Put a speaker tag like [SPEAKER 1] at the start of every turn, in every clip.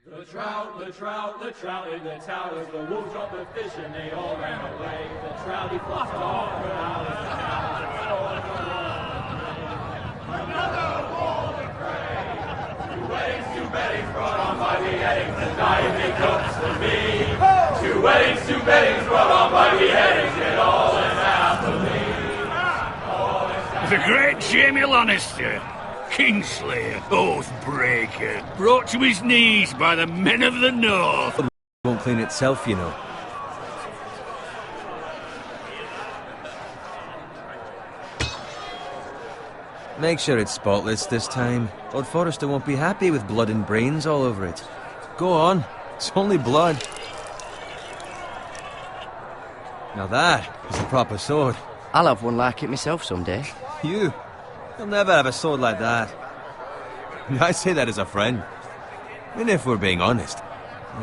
[SPEAKER 1] The trout in the towers, the wolves dropped the fish and they all ran away. The trout he flopped off for hours and hours and another bowl of prey. Two weddings brought on by beheadings, and diving cooks for me. Two weddings brought on by beheadings, and all is happily.
[SPEAKER 2] The great Jamie Lannister, Kingslayer, Oathbreaker, brought to his knees by the men of the North.
[SPEAKER 3] It won't clean itself, you know. Make sure it's spotless this time. Lord Forrester won't be happy with blood and brains all over it. Go on, it's only blood. Now that is a proper sword.
[SPEAKER 4] I'll have one like it myself someday.
[SPEAKER 3] You'll never have a sword like that. I say that as a friend. And if we're being honest,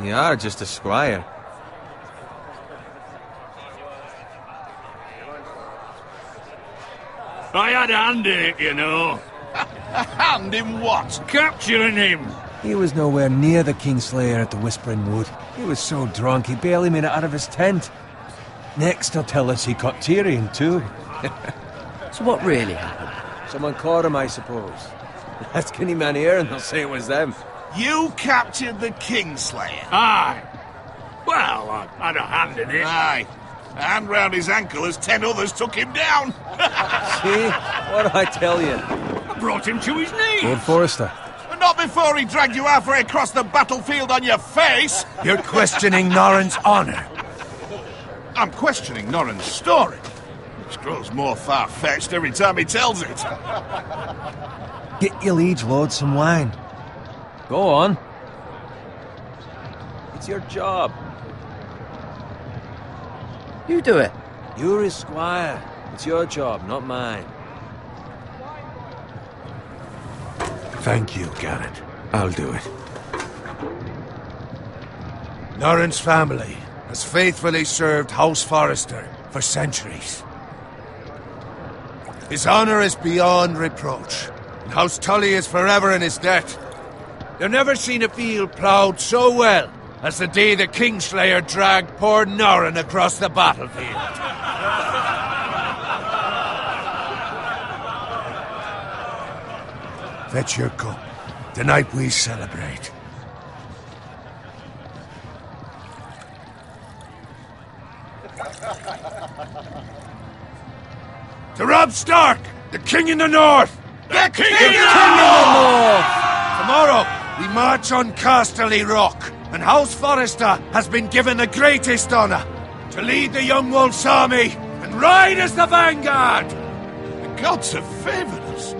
[SPEAKER 3] you are just a squire.
[SPEAKER 2] I had a hand in it, you know.
[SPEAKER 5] A hand in what?
[SPEAKER 2] Capturing him.
[SPEAKER 3] He was nowhere near the Kingslayer at the Whispering Wood. He was so drunk he barely made it out of his tent. Next he'll tell us he caught Tyrion too.
[SPEAKER 4] So what really happened?
[SPEAKER 3] Someone caught him, I suppose. Ask any man here and they'll say it was them.
[SPEAKER 5] You captured the Kingslayer?
[SPEAKER 2] Aye. Well, I had a hand in it.
[SPEAKER 5] Aye. A hand round his ankle as 10 others took him down.
[SPEAKER 3] See? What do I tell you?
[SPEAKER 2] I brought him to his knees.
[SPEAKER 3] Lord Forrester.
[SPEAKER 5] But not before he dragged you halfway across the battlefield on your face.
[SPEAKER 6] You're questioning Norrin's honor.
[SPEAKER 5] I'm questioning Norrin's story, which grows more far-fetched every time he tells it.
[SPEAKER 3] Get your liege lord some wine. Go on. It's your job.
[SPEAKER 4] You do it.
[SPEAKER 3] You're his squire. It's your job, not mine.
[SPEAKER 6] Thank you, Garrett. I'll do it. Norrin's family has faithfully served House Forrester for centuries. His honor is beyond reproach, and House Tully is forever in his debt. You've never seen a field ploughed so well as the day the Kingslayer dragged poor Norrin across the battlefield. Fetch your cup. Tonight we celebrate. To Robb Stark, the King in the North!
[SPEAKER 5] The King
[SPEAKER 6] in the North! Tomorrow, we march on Casterly Rock, and House Forrester has been given the greatest honor to lead the Young Wolf's army and ride as the vanguard!
[SPEAKER 5] The gods have favored us.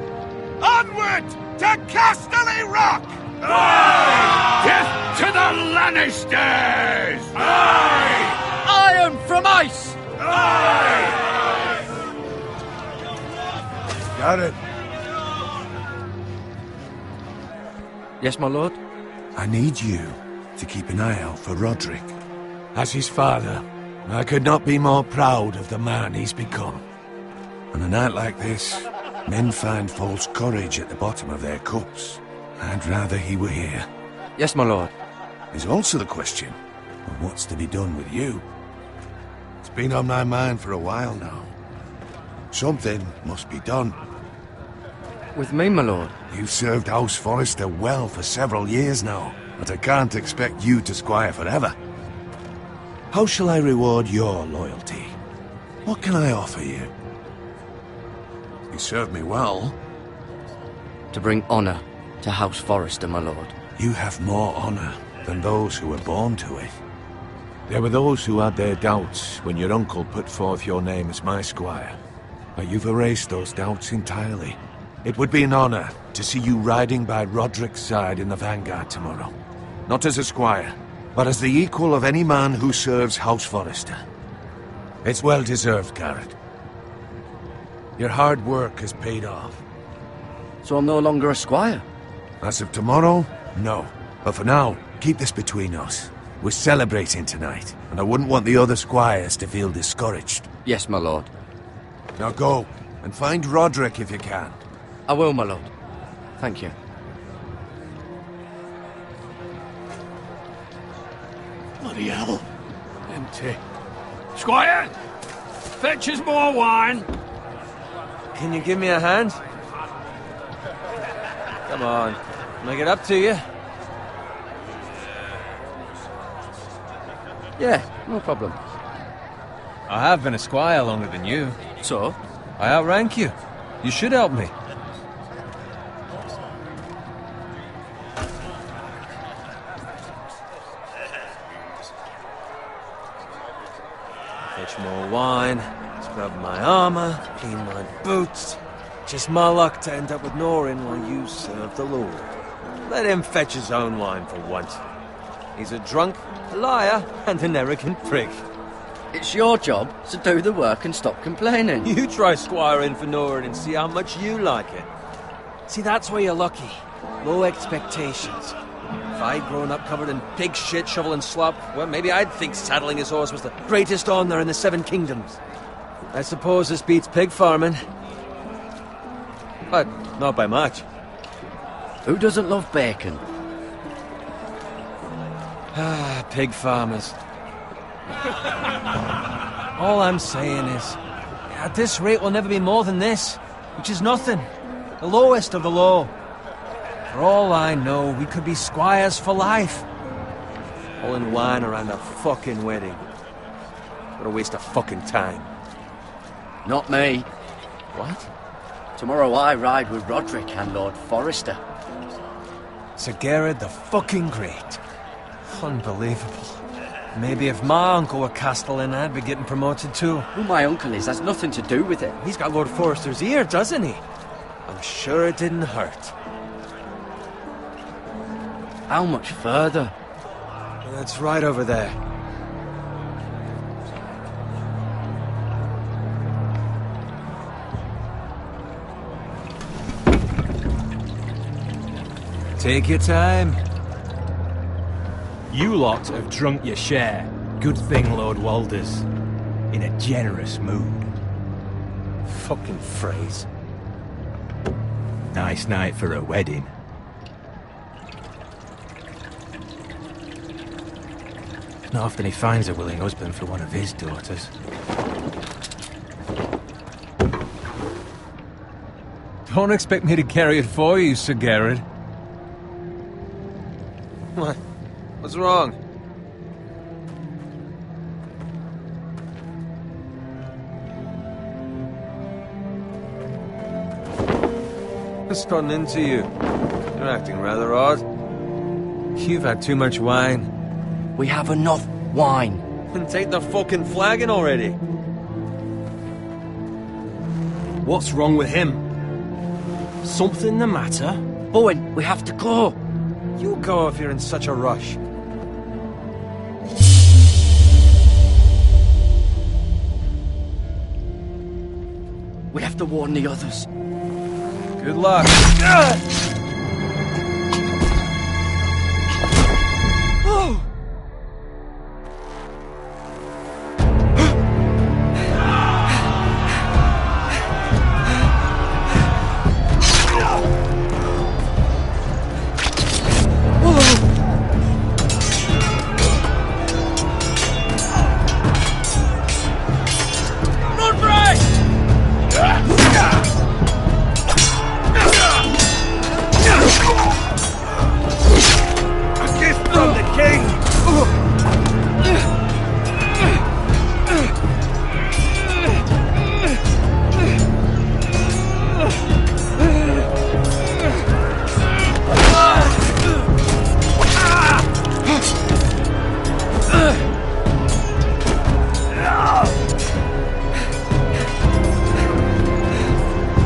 [SPEAKER 5] Onward to Casterly Rock!
[SPEAKER 2] Aye! Death to the Lannisters!
[SPEAKER 5] Aye!
[SPEAKER 4] Iron from ice!
[SPEAKER 5] Aye!
[SPEAKER 6] Garrett,
[SPEAKER 4] Yes, my lord?
[SPEAKER 6] I need you to keep an eye out for Roderick. As his father, I could not be more proud of the man he's become. On a night like this, men find false courage at the bottom of their cups. I'd rather he were here.
[SPEAKER 4] Yes, my lord.
[SPEAKER 6] There's also the question of what's to be done with you. It's been on my mind for a while now. Something must be done.
[SPEAKER 4] With me, my lord?
[SPEAKER 6] You've served House Forrester well for several years now, but I can't expect you to squire forever. How shall I reward your loyalty? What can I offer you? You served me well.
[SPEAKER 4] To bring honor to House Forrester, my lord.
[SPEAKER 6] You have more honor than those who were born to it. There were those who had their doubts when your uncle put forth your name as my squire. But you've erased those doubts entirely. It would be an honor to see you riding by Roderick's side in the vanguard tomorrow. Not as a squire, but as the equal of any man who serves House Forrester. It's well deserved, Garrett. Your hard work has paid off.
[SPEAKER 4] So I'm no longer a squire?
[SPEAKER 6] As of tomorrow, no. But for now, keep this between us. We're celebrating tonight, and I wouldn't want the other squires to feel discouraged.
[SPEAKER 4] Yes, my lord.
[SPEAKER 6] Now go, and find Roderick if you can.
[SPEAKER 4] I will, my lord. Thank you.
[SPEAKER 2] Bloody hell. Empty. Squire! Fetch us more wine.
[SPEAKER 3] Can you give me a hand? Come on. Make it up to you.
[SPEAKER 4] Yeah, no problem.
[SPEAKER 3] I have been a squire longer than you.
[SPEAKER 4] So?
[SPEAKER 3] I outrank you. You should help me. Fetch more wine, scrub my armor, clean my boots. Just my luck to end up with Norin while you serve the Lord. Let him fetch his own wine for once. He's a drunk, a liar, and an arrogant prick.
[SPEAKER 4] It's your job to do the work and stop complaining.
[SPEAKER 3] You try squiring for Norin and see how much you like it. See, that's where you're lucky. Low expectations. If I'd grown up covered in pig shit, shoveling slop, well, maybe I'd think saddling his horse was the greatest honour in the Seven Kingdoms. I suppose this beats pig farming. But not by much.
[SPEAKER 4] Who doesn't love bacon?
[SPEAKER 3] Ah, pig farmers. All I'm saying is, at this rate we'll never be more than this, which is nothing. The lowest of the low. For all I know, we could be squires for life. All in wine around a fucking wedding. What a waste of fucking time.
[SPEAKER 4] Not me.
[SPEAKER 3] What?
[SPEAKER 4] Tomorrow I ride with Roderick and Lord Forrester.
[SPEAKER 3] Sir Garrett the fucking Great. Unbelievable. Maybe if my uncle were Castellan, I'd be getting promoted too.
[SPEAKER 4] Who my uncle is has nothing to do with it.
[SPEAKER 3] He's got Lord Forrester's ear, doesn't he? I'm sure it didn't hurt.
[SPEAKER 4] How much further?
[SPEAKER 3] That's right over there. Take your time.
[SPEAKER 7] You lot have drunk your share. Good thing Lord Walder's in a generous mood.
[SPEAKER 3] Fucking phrase.
[SPEAKER 7] Nice night for a wedding. Not often he finds a willing husband for one of his daughters.
[SPEAKER 3] Don't expect me to carry it for you, Sir Garrett. What? What's wrong? What's gotten into you? You're acting rather odd. You've had too much wine.
[SPEAKER 4] We have enough wine.
[SPEAKER 3] Then take the fucking flagon already.
[SPEAKER 8] What's wrong with him? Something the matter?
[SPEAKER 4] Bowen, we have to go.
[SPEAKER 3] You go if you're in such a rush.
[SPEAKER 4] We have to warn the others.
[SPEAKER 3] Good luck. Oh!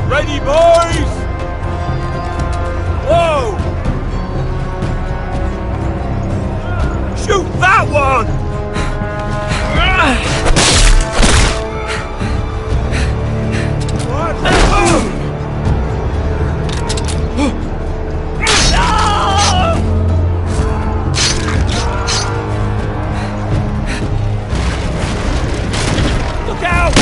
[SPEAKER 1] Ready, boys! Whoa! Shoot that one! Look out!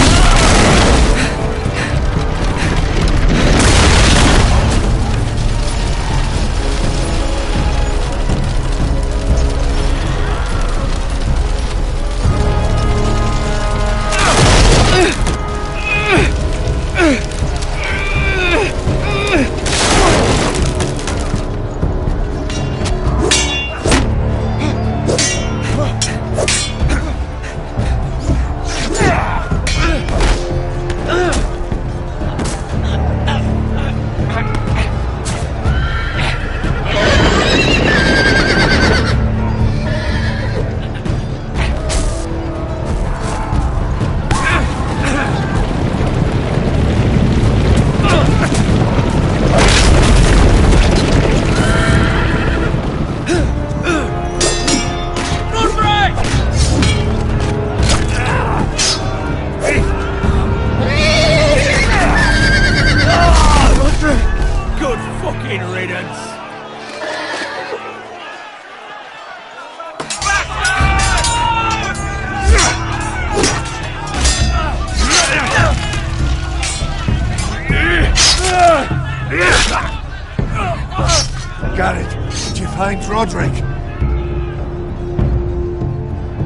[SPEAKER 5] Garrett, did you find Roderick?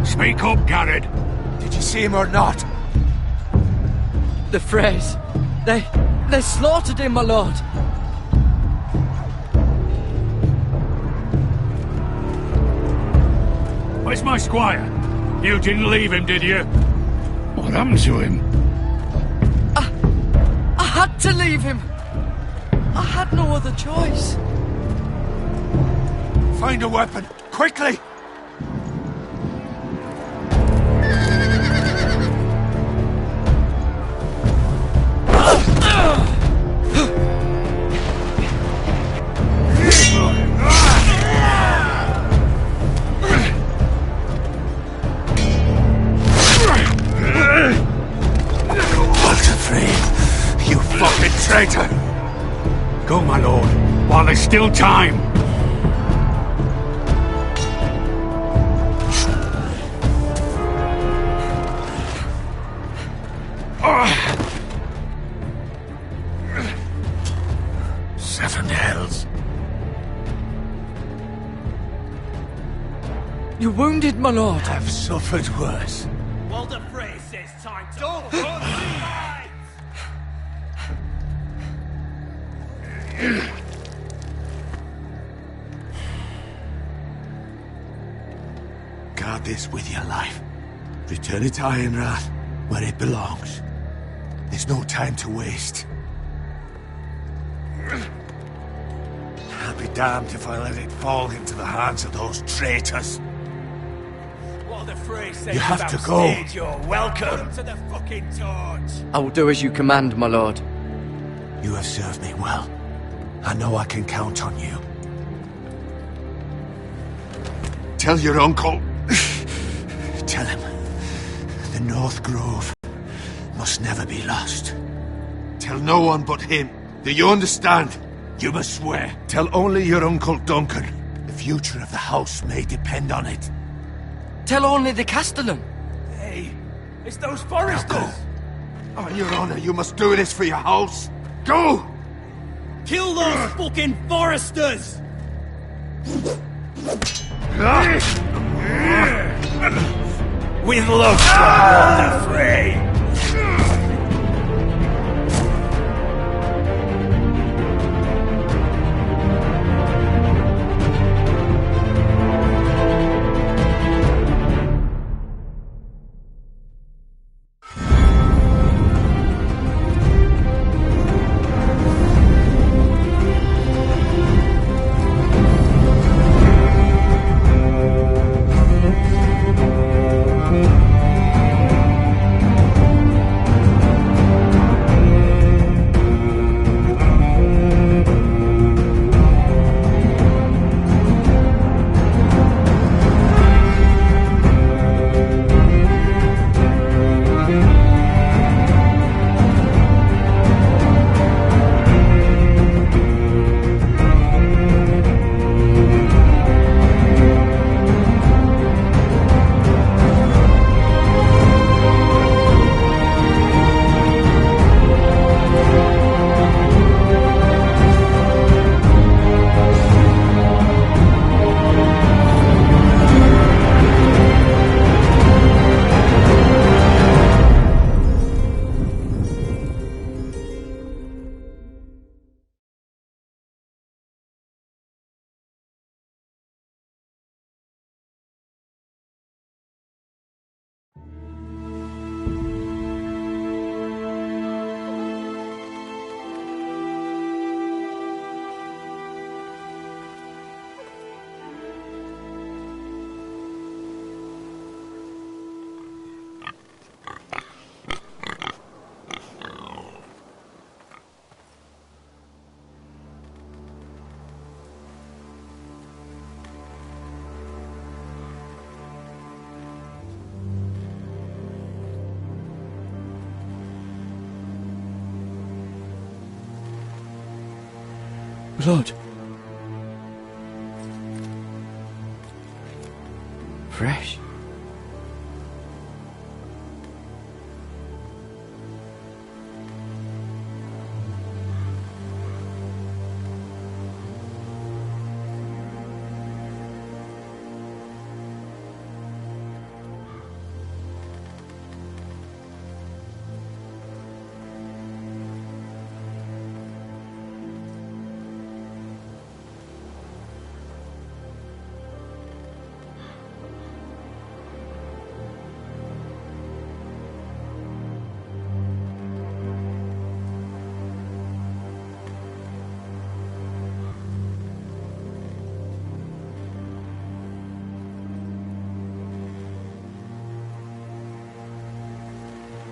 [SPEAKER 2] Speak up, Garrett.
[SPEAKER 5] Did you see him or not?
[SPEAKER 4] The Freys. They slaughtered him, my lord.
[SPEAKER 2] Where's my squire? You didn't leave him, did you? What happened to him?
[SPEAKER 4] I had to leave him. I had no other choice.
[SPEAKER 5] Find a weapon, quickly! You fucking traitor!
[SPEAKER 2] Go, my lord, while there's still time.
[SPEAKER 5] Seven hells.
[SPEAKER 4] You're wounded, my lord.
[SPEAKER 5] I've suffered worse.
[SPEAKER 1] Walder Frey says time to... Don't fight!
[SPEAKER 5] Guard this with your life. Return it to Ironrath, where it belongs. There's no time to waste. I'll be damned if I let it fall into the hands of those traitors.
[SPEAKER 1] Walder Frey says
[SPEAKER 5] You have to go.
[SPEAKER 1] You're welcome to the fucking torch.
[SPEAKER 4] I will do as you command, my lord.
[SPEAKER 5] You have served me well. I know I can count on you. Tell your uncle. Tell him the North Grove must never be lost. Tell no one but him. Do you understand? You must swear. Tell only your Uncle Duncan. The future of the house may depend on it.
[SPEAKER 4] Tell only the Castellan.
[SPEAKER 1] Hey, it's those foresters.
[SPEAKER 5] Now go. On your honor, you must do this for your house. Go!
[SPEAKER 1] Kill those fucking foresters! With love from Walder Frey.
[SPEAKER 4] Blood. Fresh.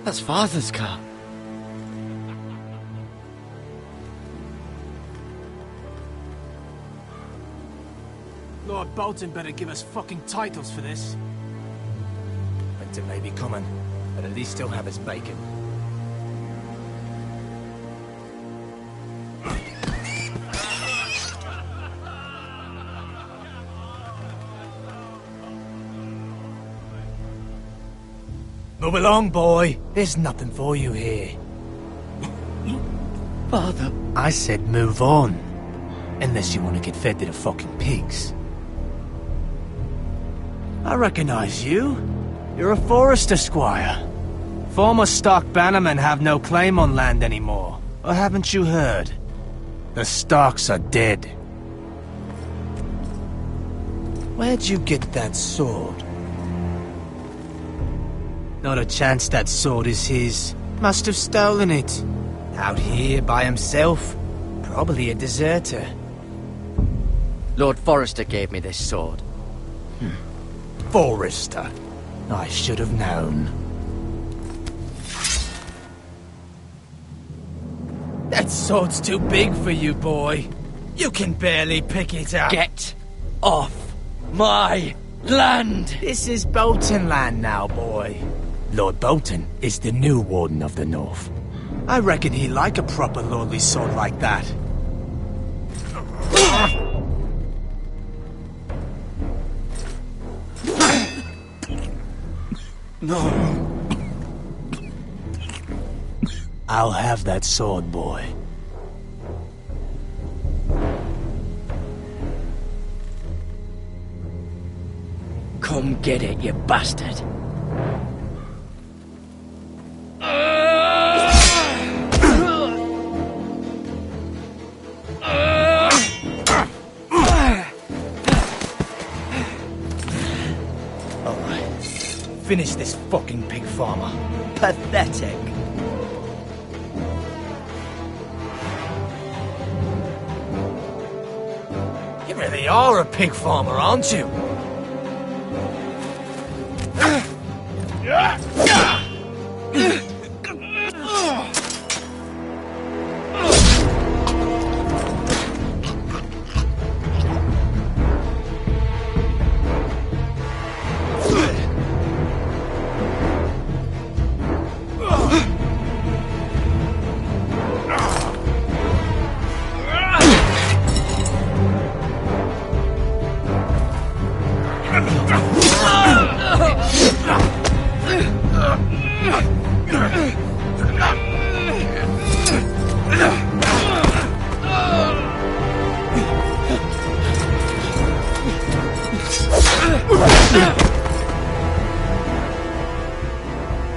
[SPEAKER 9] That's Father's car.
[SPEAKER 3] Lord Bolton better give us fucking titles for this.
[SPEAKER 7] Winter may be coming, but at least he'll have his bacon. Move along, boy. There's nothing for you here.
[SPEAKER 9] Father.
[SPEAKER 7] I said move on. Unless you want to get fed to the fucking pigs. I recognize you. You're a Forester squire. Former Stark bannermen have no claim on land anymore. Or haven't you heard? The Starks are dead. Where'd you get that sword? Not a chance that sword is his. Must have stolen it. Out here by himself. Probably a deserter.
[SPEAKER 9] Lord Forrester gave me this sword.
[SPEAKER 7] Forrester. I should have known. That sword's too big for you, boy. You can barely pick it up.
[SPEAKER 9] Get off my land!
[SPEAKER 7] This is Bolton land now, boy. Lord Bolton is the new Warden of the North. I reckon he'd like a proper lordly sword like that.
[SPEAKER 5] No.
[SPEAKER 7] I'll have that sword, boy.
[SPEAKER 9] Come get it, you bastard.
[SPEAKER 7] Finish this fucking pig farmer.
[SPEAKER 9] Pathetic.
[SPEAKER 7] You really are a pig farmer, aren't you?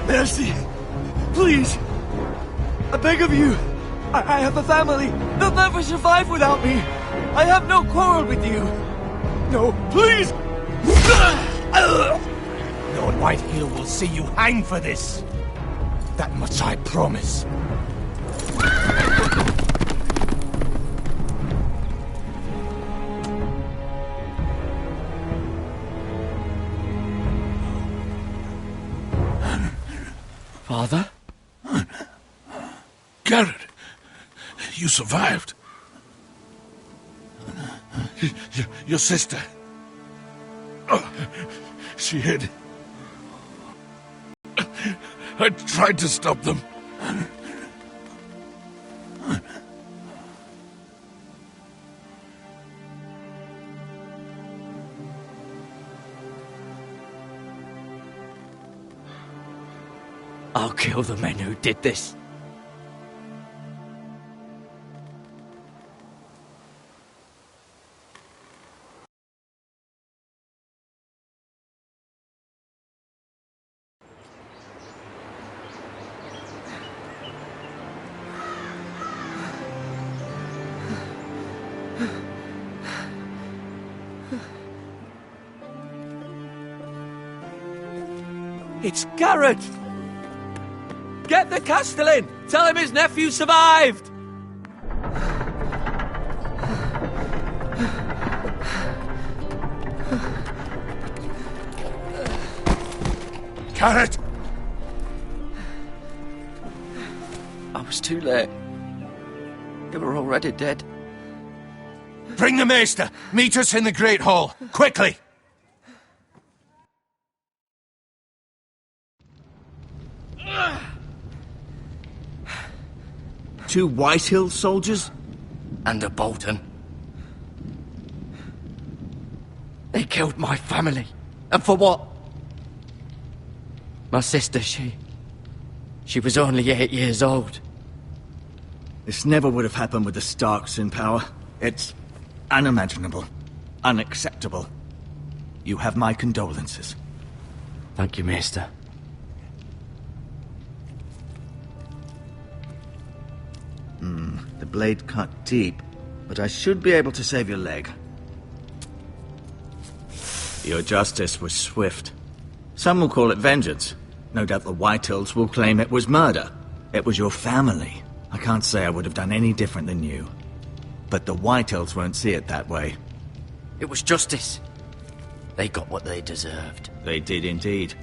[SPEAKER 4] Mercy! Please! I beg of you! I have a family! They'll never survive without me! I have no quarrel with you! No, please!
[SPEAKER 7] Lord Whitehill will see you hang for this. That much I promise.
[SPEAKER 9] Father?
[SPEAKER 2] Garrett, you survived. Your sister. Oh, she hid. I tried to stop them.
[SPEAKER 9] I'll kill the men who did this.
[SPEAKER 3] It's Garrett! Get the Castellan! Tell him his nephew survived!
[SPEAKER 2] Garrett!
[SPEAKER 9] was too late. You were already dead.
[SPEAKER 6] Bring the maester! Meet us in the Great Hall! Quickly!
[SPEAKER 10] Two Whitehill soldiers?
[SPEAKER 9] And a Bolton. They killed my family. And for what? My sister, she was only 8 years old.
[SPEAKER 10] This never would have happened with the Starks in power. It's unimaginable. Unacceptable. You have my condolences.
[SPEAKER 9] Thank you, Maester.
[SPEAKER 10] The blade cut deep, but I should be able to save your leg. Your justice was swift. Some will call it vengeance. No doubt the Whitehills will claim it was murder. It was your family. I can't say I would have done any different than you. But the Whitehills won't see it that way.
[SPEAKER 9] It was justice. They got what they deserved.
[SPEAKER 10] They did indeed.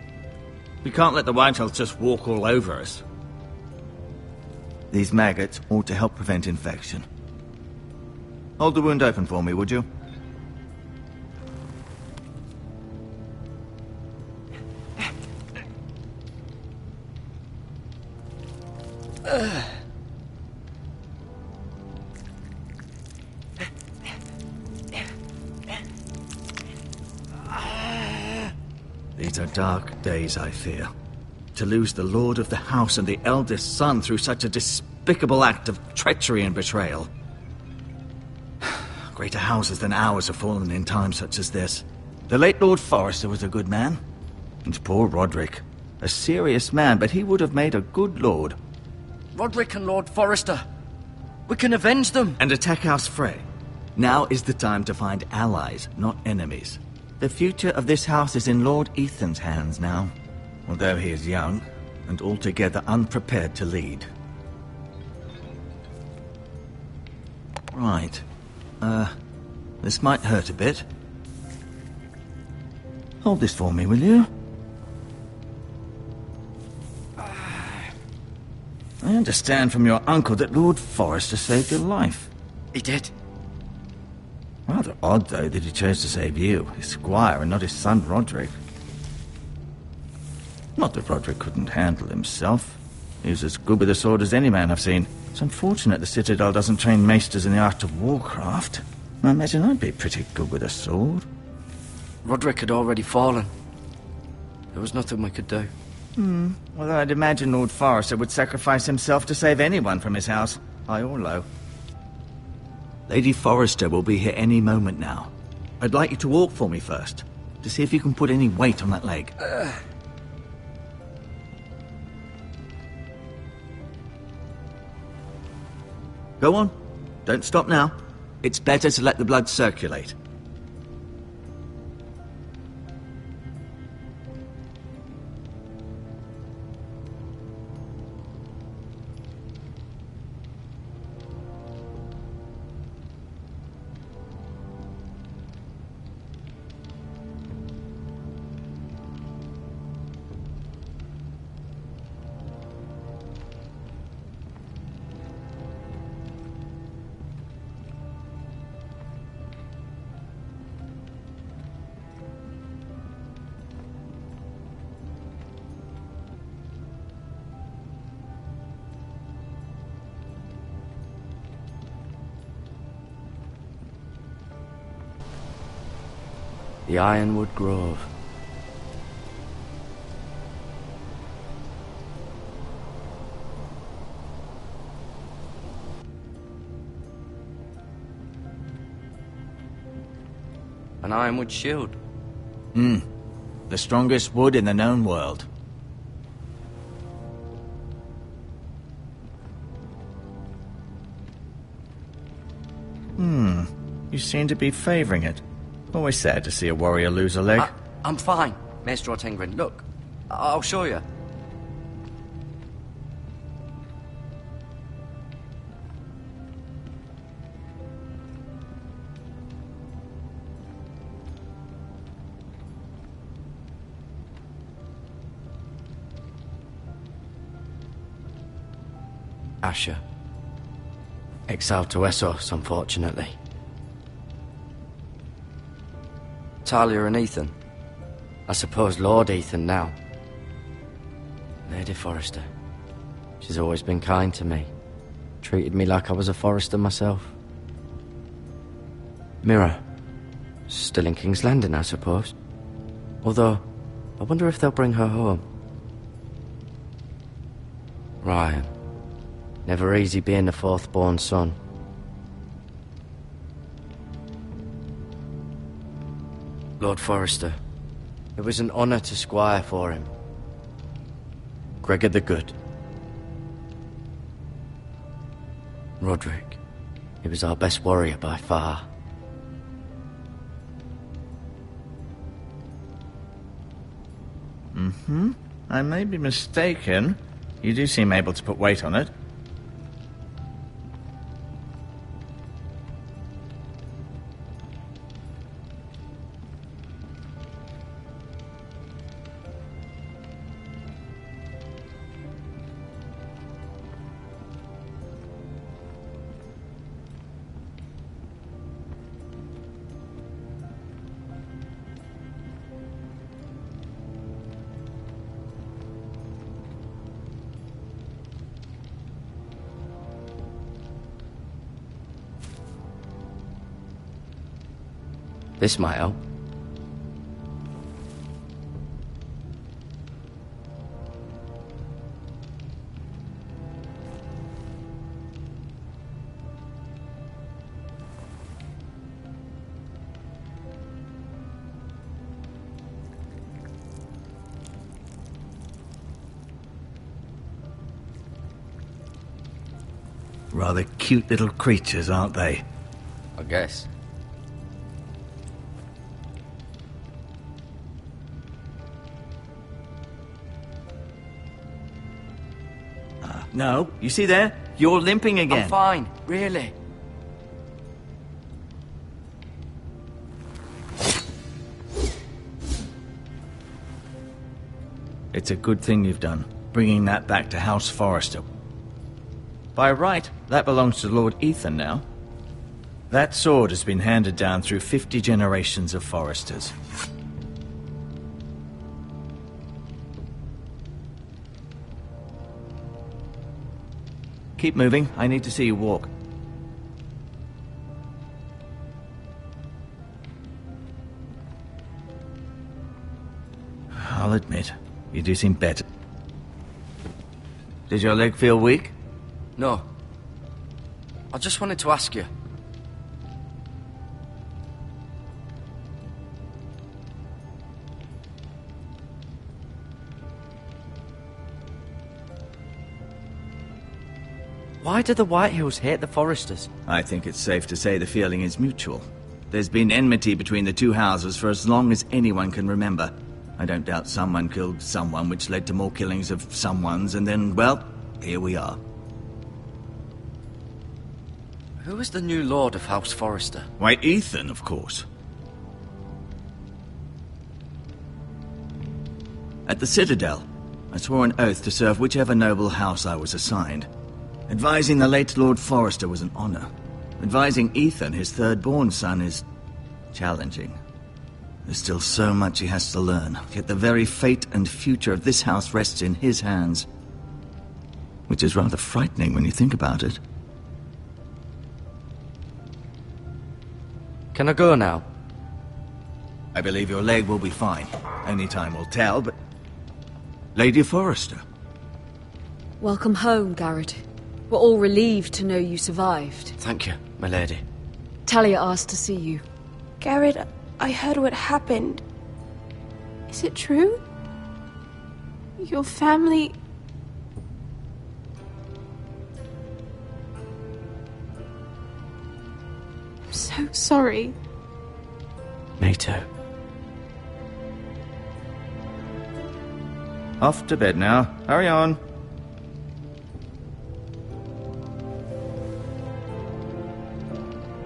[SPEAKER 10] We can't let the Whitehills just walk all over us. These maggots ought to help prevent infection. Hold the wound open for me, would you? These are dark days, I fear. To lose the lord of the house and the eldest son through such a despicable act of treachery and betrayal. Greater houses than ours have fallen in times such as this. The late Lord Forrester was a good man. And poor Roderick. A serious man, but he would have made a good lord.
[SPEAKER 9] Roderick and Lord Forrester. We can avenge them.
[SPEAKER 10] And attack House Frey. Now is the time to find allies, not enemies. The future of this house is in Lord Ethan's hands now. Although he is young, and altogether unprepared to lead. Right. This might hurt a bit. Hold this for me, will you? I understand from your uncle that Lord Forrester saved your life.
[SPEAKER 9] He did.
[SPEAKER 10] Rather odd, though, that he chose to save you, his squire, and not his son Roderick. Not that Roderick couldn't handle himself. He was as good with a sword as any man I've seen. It's unfortunate the Citadel doesn't train maesters in the art of warcraft. I imagine I'd be pretty good with a sword.
[SPEAKER 9] Roderick had already fallen. There was nothing we could do.
[SPEAKER 10] Well, I'd imagine Lord Forrester would sacrifice himself to save anyone from his house, high or low. Lady Forrester will be here any moment now. I'd like you to walk for me first, to see if you can put any weight on that leg. Go on. Don't stop now. It's better to let the blood circulate.
[SPEAKER 9] The Ironwood Grove. An ironwood shield.
[SPEAKER 10] The strongest wood in the known world. You seem to be favoring it. Always sad to see a warrior lose a leg.
[SPEAKER 9] I'm fine, Maester Ortengrin. Look, I'll show you. Asher. Exiled to Essos, unfortunately. Talia and Ethan. I suppose Lord Ethan now. Lady Forrester. She's always been kind to me. Treated me like I was a Forrester myself. Mira. Still in King's Landing, I suppose. Although, I wonder if they'll bring her home. Ryan. Never easy being the fourth-born son. Lord Forrester. It was an honour to squire for him. Gregor the Good. Roderick. He was our best warrior by far.
[SPEAKER 10] I may be mistaken. You do seem able to put weight on it.
[SPEAKER 9] This might help.
[SPEAKER 10] Rather cute little creatures, aren't they?
[SPEAKER 9] I guess.
[SPEAKER 10] No, you see there? You're limping again.
[SPEAKER 9] I'm fine, really.
[SPEAKER 10] It's a good thing you've done, bringing that back to House Forrester. By right, that belongs to Lord Ethan now. That sword has been handed down through 50 generations of Forresters. Keep moving. I need to see you walk. I'll admit, you do seem better. Does your leg feel weak?
[SPEAKER 9] No. I just wanted to ask you. Why do the Whitehills hate the Forresters?
[SPEAKER 10] I think it's safe to say the feeling is mutual. There's been enmity between the two houses for as long as anyone can remember. I don't doubt someone killed someone, which led to more killings of someones, and then, well, here we are.
[SPEAKER 9] Who is the new Lord of House Forrester?
[SPEAKER 10] Why, Ethan, of course. At the Citadel, I swore an oath to serve whichever noble house I was assigned. Advising the late Lord Forrester was an honor. Advising Ethan, his third-born son, is challenging. There's still so much he has to learn, yet the very fate and future of this house rests in his hands. Which is rather frightening when you think about it.
[SPEAKER 9] Can I go now?
[SPEAKER 10] I believe your leg will be fine. Only time will tell, but... Lady Forrester.
[SPEAKER 11] Welcome home, Garrett. We're all relieved to know you survived.
[SPEAKER 9] Thank you, my lady.
[SPEAKER 11] Talia asked to see you.
[SPEAKER 12] Garrett, I heard what happened. Is it true? Your family... I'm so sorry.
[SPEAKER 9] Me too.
[SPEAKER 10] Off to bed now. Hurry on.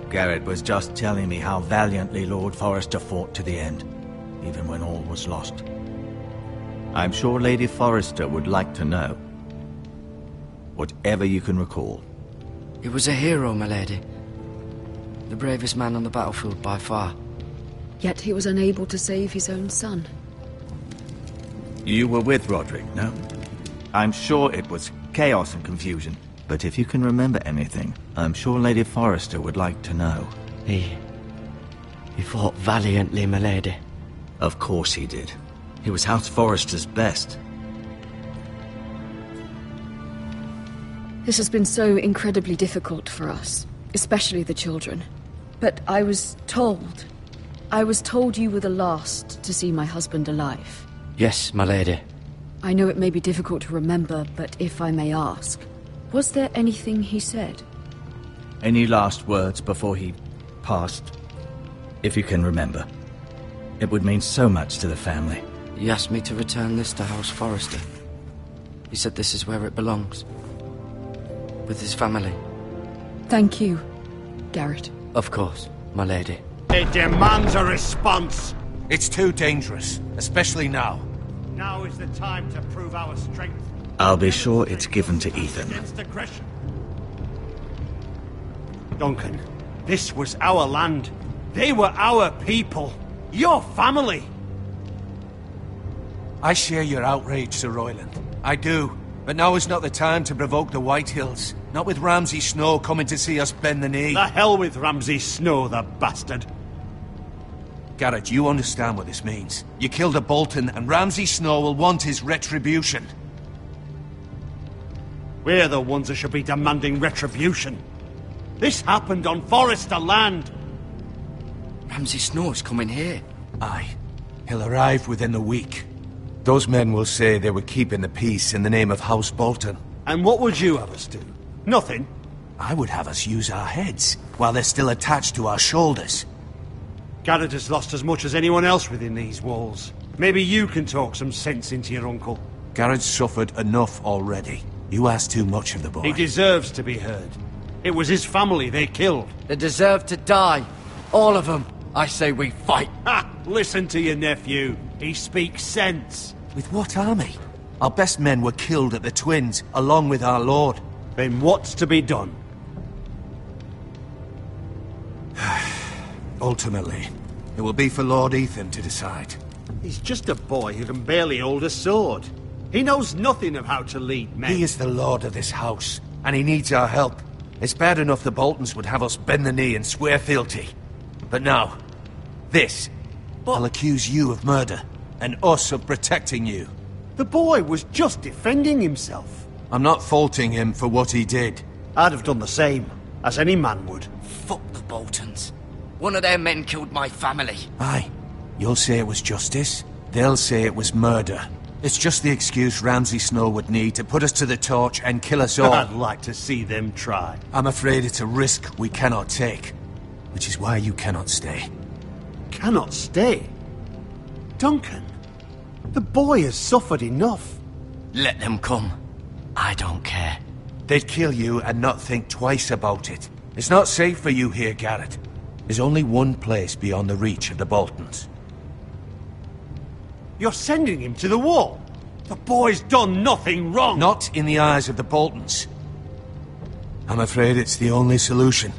[SPEAKER 10] Garrett was just telling me how valiantly Lord Forrester fought to the end, even when all was lost. I'm sure Lady Forrester would like to know. Whatever you can recall.
[SPEAKER 9] He was a hero, my lady. The bravest man on the battlefield by far.
[SPEAKER 11] Yet he was unable to save his own son.
[SPEAKER 10] You were with Roderick, no? I'm sure it was chaos and confusion. But if you can remember anything, I'm sure Lady Forrester would like to know.
[SPEAKER 9] He fought valiantly, my lady.
[SPEAKER 10] Of course he did. He was House Forrester's best.
[SPEAKER 11] This has been so incredibly difficult for us, especially the children. But I was told you were the last to see my husband alive.
[SPEAKER 9] Yes, my lady.
[SPEAKER 11] I know it may be difficult to remember, but if I may ask, was there anything he said?
[SPEAKER 10] Any last words before he passed? If you can remember. It would mean so much to the family.
[SPEAKER 9] He asked me to return this to House Forrester. He said this is where it belongs. With his family.
[SPEAKER 11] Thank you, Garrett.
[SPEAKER 9] Of course, my lady.
[SPEAKER 2] It demands a response.
[SPEAKER 6] It's too dangerous, especially now.
[SPEAKER 2] Now is the time to prove our strength.
[SPEAKER 10] I'll be sure it's given to Ethan.
[SPEAKER 2] Against aggression. Duncan, this was our land. They were our people. Your family.
[SPEAKER 6] I share your outrage, Sir Royland. I do. But now is not the time to provoke the Whitehills. Not with Ramsay Snow coming to see us bend the knee.
[SPEAKER 2] The hell with Ramsay Snow, the bastard.
[SPEAKER 6] Garrett, you understand what this means. You killed a Bolton, and Ramsay Snow will want his retribution.
[SPEAKER 2] We're the ones that should be demanding retribution. This happened on Forrester land.
[SPEAKER 9] Ramsay Snow's coming here.
[SPEAKER 6] Aye. He'll arrive within the week. Those men will say they were keeping the peace in the name of House Bolton.
[SPEAKER 2] And what would you have us do? Nothing.
[SPEAKER 6] I would have us use our heads, while they're still attached to our shoulders.
[SPEAKER 2] Garrett has lost as much as anyone else within these walls. Maybe you can talk some sense into your uncle.
[SPEAKER 6] Garrett's suffered enough already. You ask too much of the boy.
[SPEAKER 2] He deserves to be heard. It was his family they killed.
[SPEAKER 9] They deserve to die. All of them. I say we fight.
[SPEAKER 2] Ha! Listen to your nephew. He speaks sense.
[SPEAKER 6] With what army? Our best men were killed at the Twins, along with our lord.
[SPEAKER 2] Then what's to be done?
[SPEAKER 6] Ultimately, it will be for Lord Ethan to decide.
[SPEAKER 2] He's just a boy who can barely hold a sword. He knows nothing of how to lead men.
[SPEAKER 6] He is the lord of this house, and he needs our help. It's bad enough the Boltons would have us bend the knee and swear fealty. But now, this. I'll accuse you of murder, and us of protecting you.
[SPEAKER 2] The boy was just defending himself.
[SPEAKER 6] I'm not faulting him for what he did.
[SPEAKER 2] I'd have done the same, as any man would.
[SPEAKER 9] Fuck the Boltons. One of their men killed my family.
[SPEAKER 6] Aye. You'll say it was justice. They'll say it was murder. It's just the excuse Ramsay Snow would need to put us to the torch and kill us all.
[SPEAKER 2] I'd like to see them try.
[SPEAKER 6] I'm afraid it's a risk we cannot take. Which is why you cannot stay.
[SPEAKER 2] Cannot stay? Duncan, the boy has suffered enough.
[SPEAKER 9] Let them come. I don't care.
[SPEAKER 6] They'd kill you and not think twice about it. It's not safe for you here, Garrett. There's only one place beyond the reach of the Boltons.
[SPEAKER 2] You're sending him to the wall. The boy's done nothing wrong.
[SPEAKER 6] Not in the eyes of the Boltons. I'm afraid it's the only solution.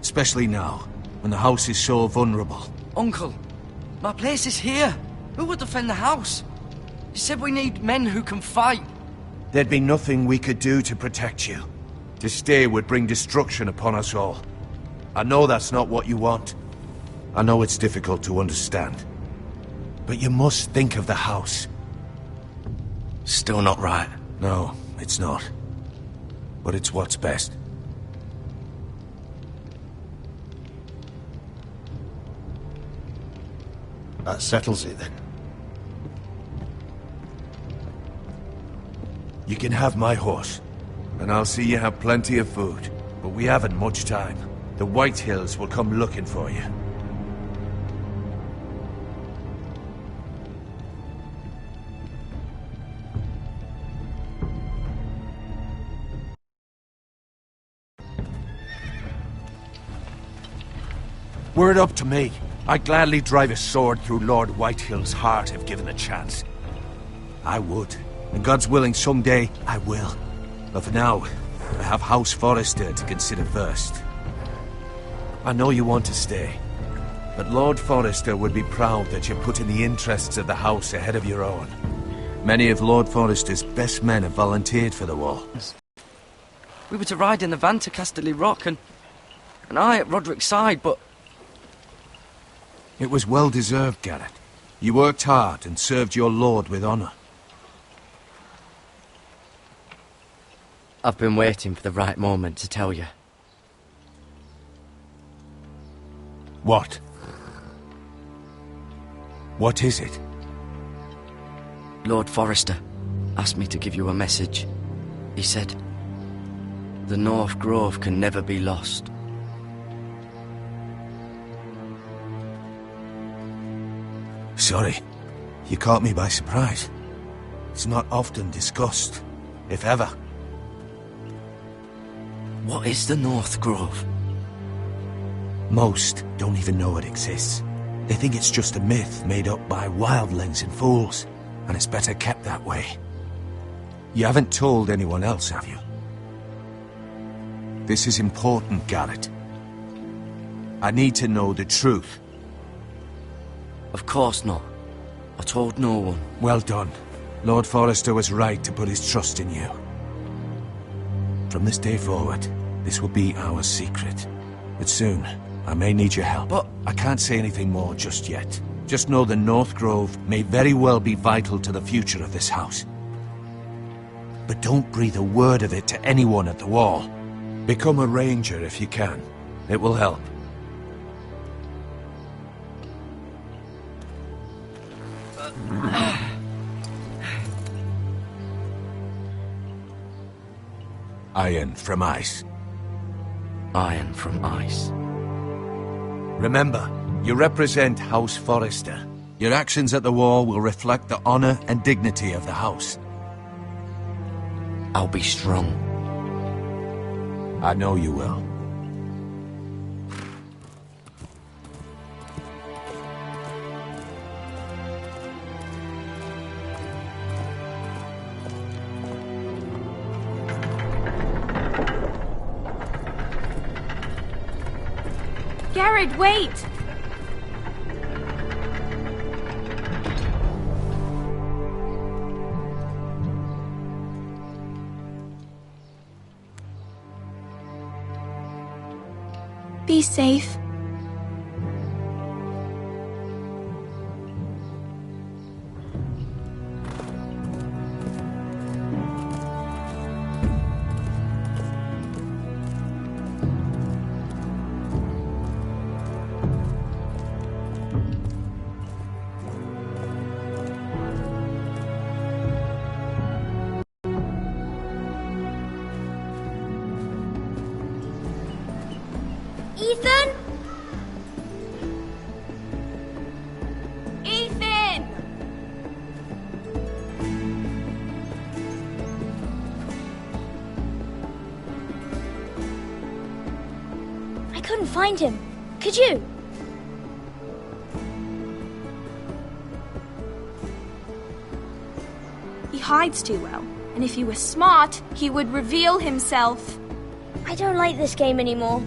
[SPEAKER 6] Especially now, when the house is so vulnerable.
[SPEAKER 9] Uncle, my place is here. Who would defend the house? You said we need men who can fight.
[SPEAKER 6] There'd be nothing we could do to protect you. To stay would bring destruction upon us all. I know that's not what you want. I know it's difficult to understand. But you must think of the house.
[SPEAKER 9] Still not right.
[SPEAKER 6] No, it's not. But it's what's best.
[SPEAKER 2] That settles it then.
[SPEAKER 6] You can have my horse, and I'll see you have plenty of food. But we haven't much time. The Whitehills will come looking for you. Were it up to me, I'd gladly drive a sword through Lord Whitehill's heart if given the chance. I would. And God's willing, someday I will. But for now, I have House Forrester to consider first. I know you want to stay, but Lord Forrester would be proud that you're putting the interests of the house ahead of your own. Many of Lord Forrester's best men have volunteered for the war.
[SPEAKER 13] We were to ride in the van to Casterly Rock, and I at Roderick's side, but...
[SPEAKER 6] It was well deserved, Garrett. You worked hard and served your lord with honor.
[SPEAKER 9] I've been waiting for the right moment to tell you.
[SPEAKER 6] What? What is it?
[SPEAKER 9] Lord Forrester asked me to give you a message. He said, the North Grove can never be lost.
[SPEAKER 6] Sorry, you caught me by surprise. It's not often discussed, if ever.
[SPEAKER 9] What is the North Grove?
[SPEAKER 6] Most don't even know it exists. They think it's just a myth made up by wildlings and fools, and it's better kept that way. You haven't told anyone else, have you? This is important, Garrett. I need to know the truth.
[SPEAKER 9] Of course not. I told no one.
[SPEAKER 6] Well done. Lord Forrester was right to put his trust in you. From this day forward, this will be our secret. But soon, I may need your help. But I can't say anything more just yet. Just know the North Grove may very well be vital to the future of this house. But don't breathe a word of it to anyone at the wall. Become a ranger if you can. It will help. Iron from ice.
[SPEAKER 9] Iron from ice.
[SPEAKER 6] Remember, you represent House Forrester. Your actions at the war will reflect the honor and dignity of the house.
[SPEAKER 9] I'll be strong.
[SPEAKER 6] I know you will.
[SPEAKER 12] Garrett, wait! Be safe.
[SPEAKER 14] Ethan? Ethan! I couldn't find him. Could you?
[SPEAKER 12] He hides too well, and if he were smart, he would reveal himself.
[SPEAKER 14] I don't like this game anymore.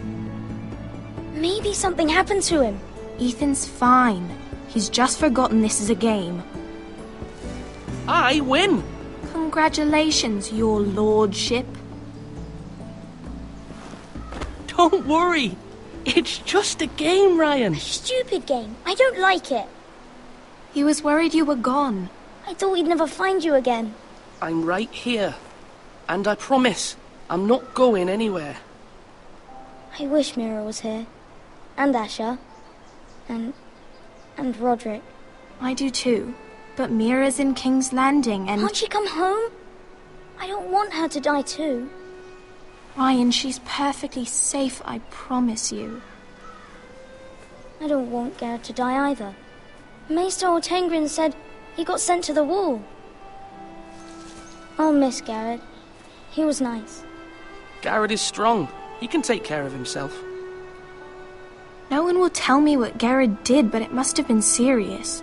[SPEAKER 14] Maybe something happened to him.
[SPEAKER 12] Ethan's fine. He's just forgotten this is a game.
[SPEAKER 8] I win!
[SPEAKER 12] Congratulations, your lordship.
[SPEAKER 8] Don't worry. It's just a game, Ryan.
[SPEAKER 14] A stupid game. I don't like it.
[SPEAKER 12] He was worried you were gone.
[SPEAKER 14] I thought we'd never find you again.
[SPEAKER 8] I'm right here. And I promise, I'm not going anywhere.
[SPEAKER 14] I wish Mira was here. And Asher. And Roderick.
[SPEAKER 12] I do too. But Mira's in King's Landing and...
[SPEAKER 14] Can't she come home? I don't want her to die too.
[SPEAKER 12] Ryan, she's perfectly safe, I promise you.
[SPEAKER 14] I don't want Garrett to die either. Maester Ortengrin said he got sent to the wall. I'll miss Garrett. He was nice.
[SPEAKER 8] Garrett is strong. He can take care of himself.
[SPEAKER 12] No one will tell me what Garrett did, but it must have been serious.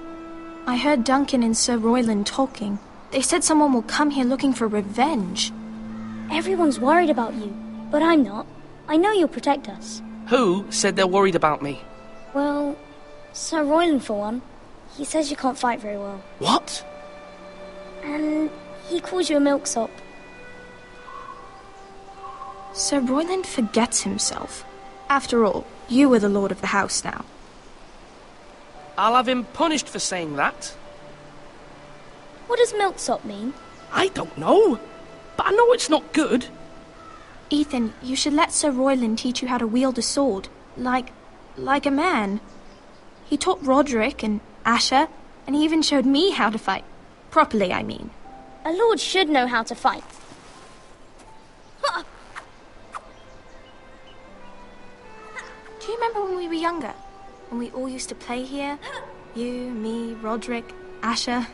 [SPEAKER 12] I heard Duncan and Sir Royland talking. They said someone will come here looking for revenge.
[SPEAKER 14] Everyone's worried about you, but I'm not. I know you'll protect us.
[SPEAKER 13] Who said they're worried about me?
[SPEAKER 14] Well, Sir Royland for one. He says you can't fight very well.
[SPEAKER 13] What?
[SPEAKER 14] And he calls you a milksop.
[SPEAKER 12] Sir Royland forgets himself. After all, you are the lord of the house now.
[SPEAKER 13] I'll have him punished for saying that.
[SPEAKER 14] What does milksop mean?
[SPEAKER 13] I don't know, but I know it's not good.
[SPEAKER 12] Ethan, you should let Sir Royland teach you how to wield a sword, like a man. He taught Roderick and Asher, and he even showed me how to fight. Properly, I mean.
[SPEAKER 14] A lord should know how to fight.
[SPEAKER 12] Do you remember when we were younger? When we all used to play here? You, me, Roderick, Asher.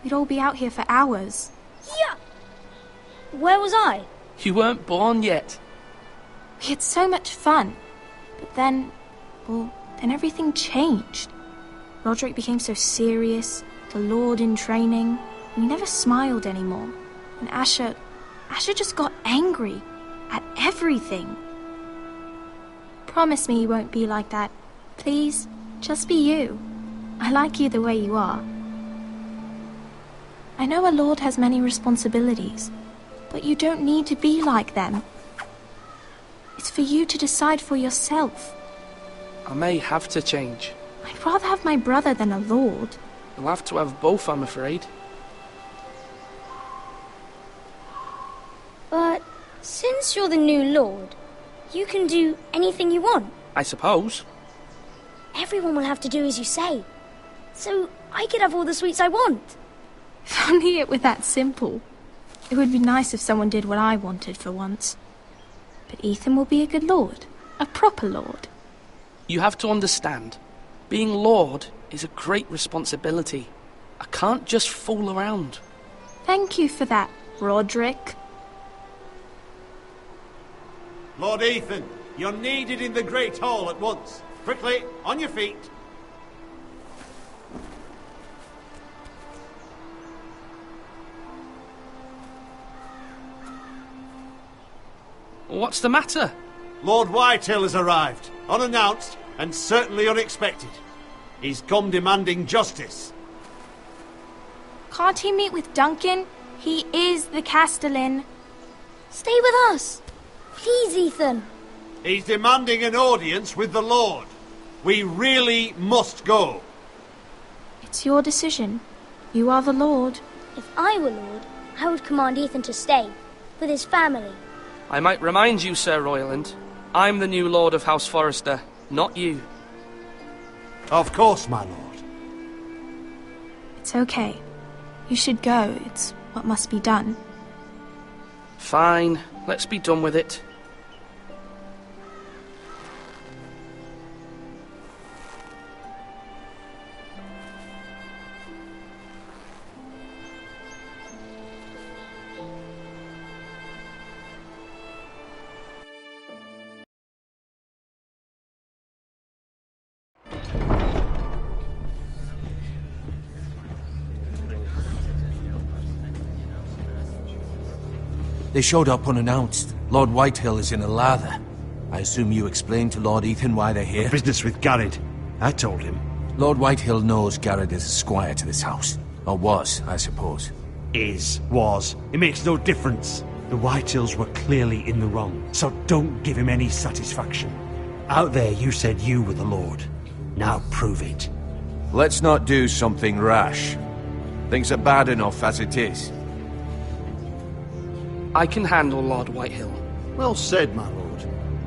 [SPEAKER 12] We'd all be out here for hours.
[SPEAKER 14] Yeah! Where was I?
[SPEAKER 13] You weren't born yet.
[SPEAKER 12] We had so much fun. But then everything changed. Roderick became so serious, the Lord in training, and he never smiled anymore. And Asher just got angry at everything. Promise me you won't be like that. Please, just be you. I like you the way you are. I know a lord has many responsibilities, but you don't need to be like them. It's for you to decide for yourself.
[SPEAKER 13] I may have to change.
[SPEAKER 12] I'd rather have my brother than a lord.
[SPEAKER 13] You'll have to have both, I'm afraid.
[SPEAKER 14] But since you're the new lord, you can do anything you want.
[SPEAKER 13] I suppose.
[SPEAKER 14] Everyone will have to do as you say. So I could have all the sweets I want.
[SPEAKER 12] If only it were that simple. It would be nice if someone did what I wanted for once. But Ethan will be a good lord. A proper lord.
[SPEAKER 13] You have to understand. Being lord is a great responsibility. I can't just fool around.
[SPEAKER 12] Thank you for that, Roderick.
[SPEAKER 15] Lord Ethan, you're needed in the Great Hall at once. Quickly, on your feet.
[SPEAKER 13] What's the matter?
[SPEAKER 15] Lord Whitehill has arrived, unannounced and certainly unexpected. He's come demanding justice.
[SPEAKER 12] Can't he meet with Duncan? He is the Castellan.
[SPEAKER 14] Stay with us. Please, Ethan.
[SPEAKER 15] He's demanding an audience with the Lord. We really must go.
[SPEAKER 12] It's your decision. You are the Lord.
[SPEAKER 14] If I were Lord, I would command Ethan to stay, with his family.
[SPEAKER 13] I might remind you, Sir Royland, I'm the new Lord of House Forrester, not you.
[SPEAKER 15] Of course, my lord.
[SPEAKER 12] It's okay. You should go. It's what must be done.
[SPEAKER 13] Fine. Let's be done with it.
[SPEAKER 3] They showed up unannounced. Lord Whitehill is in a lather. I assume you explained to Lord Ethan why they're here?
[SPEAKER 15] Business with Garrett. I told him.
[SPEAKER 3] Lord Whitehill knows Garrett is a squire to this house. Or was, I suppose.
[SPEAKER 15] Was. It makes no difference. The Whitehills were clearly in the wrong, so don't give him any satisfaction. Out there you said you were the Lord. Now prove it.
[SPEAKER 6] Let's not do something rash. Things are bad enough as it is.
[SPEAKER 13] I can handle Lord Whitehill.
[SPEAKER 15] Well said, my lord.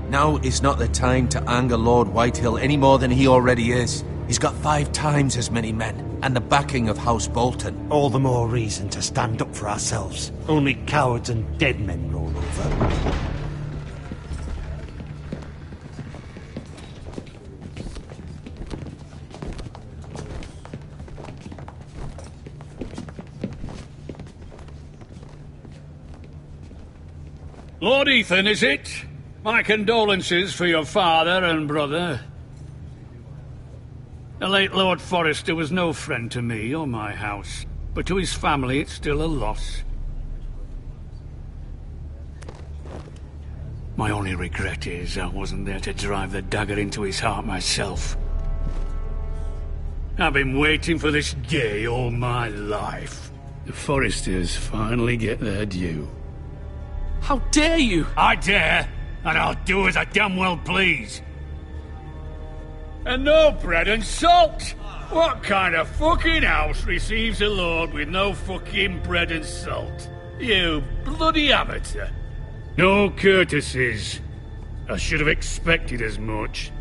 [SPEAKER 3] Now is not the time to anger Lord Whitehill any more than he already is. He's got 5 times as many men, and the backing of House Bolton.
[SPEAKER 15] All the more reason to stand up for ourselves. Only cowards and dead men roll over.
[SPEAKER 2] Lord Ethan, is it? My condolences for your father and brother. The late Lord Forrester was no friend to me or my house, but to his family it's still a loss. My only regret is I wasn't there to drive the dagger into his heart myself. I've been waiting for this day all my life. The Forresters finally get their due.
[SPEAKER 13] How dare you?
[SPEAKER 2] I dare, and I'll do as I damn well please. And no bread and salt! What kind of fucking house receives a lord with no fucking bread and salt? You bloody amateur. No courtesies. I should have expected as much.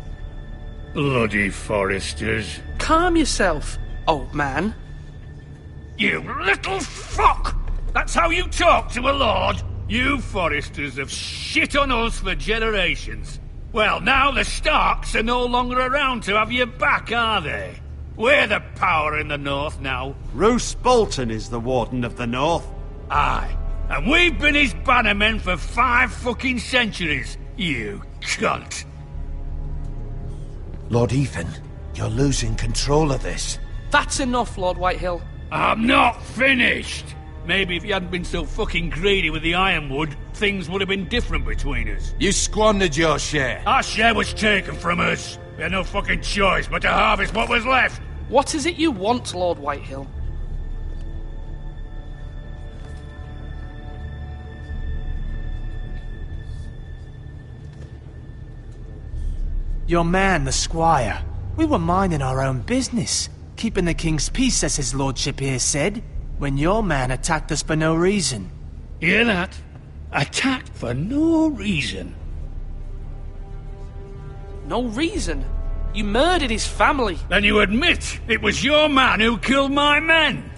[SPEAKER 2] Bloody Forresters.
[SPEAKER 13] Calm yourself, old man.
[SPEAKER 2] You little fuck! That's how you talk to a lord? You Forresters have shit on us for generations. Well, now the Starks are no longer around to have your back, are they? We're the power in the north now.
[SPEAKER 15] Roose Bolton is the Warden of the North.
[SPEAKER 2] Aye. And we've been his bannermen for 5 fucking centuries, you cunt.
[SPEAKER 6] Lord Ethan, you're losing control of this.
[SPEAKER 13] That's enough, Lord Whitehill.
[SPEAKER 2] I'm not finished. Maybe if you hadn't been so fucking greedy with the ironwood, things would have been different between us.
[SPEAKER 5] You squandered your share.
[SPEAKER 2] Our share was taken from us. We had no fucking choice but to harvest what was left.
[SPEAKER 13] What is it you want, Lord Whitehill?
[SPEAKER 7] Your man, the squire. We were minding our own business, keeping the king's peace, as his lordship here said, when your man attacked us for no reason.
[SPEAKER 2] Hear that? Attacked for no reason.
[SPEAKER 13] No reason? You murdered his family.
[SPEAKER 2] Then you admit it was your man who killed my men.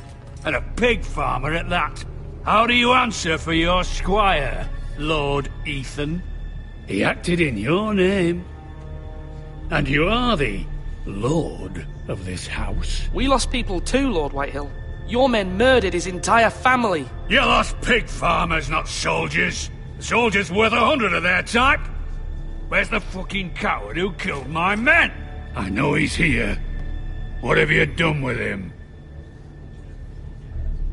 [SPEAKER 2] And a pig farmer at that. How do you answer for your squire, Lord Ethan? He acted in your name. And you are the lord of this house.
[SPEAKER 13] We lost people too, Lord Whitehill. Your men murdered his entire family.
[SPEAKER 2] You lost pig farmers, not soldiers. The soldiers worth 100 of their type. Where's the fucking coward who killed my men? I know he's here. What have you done with him?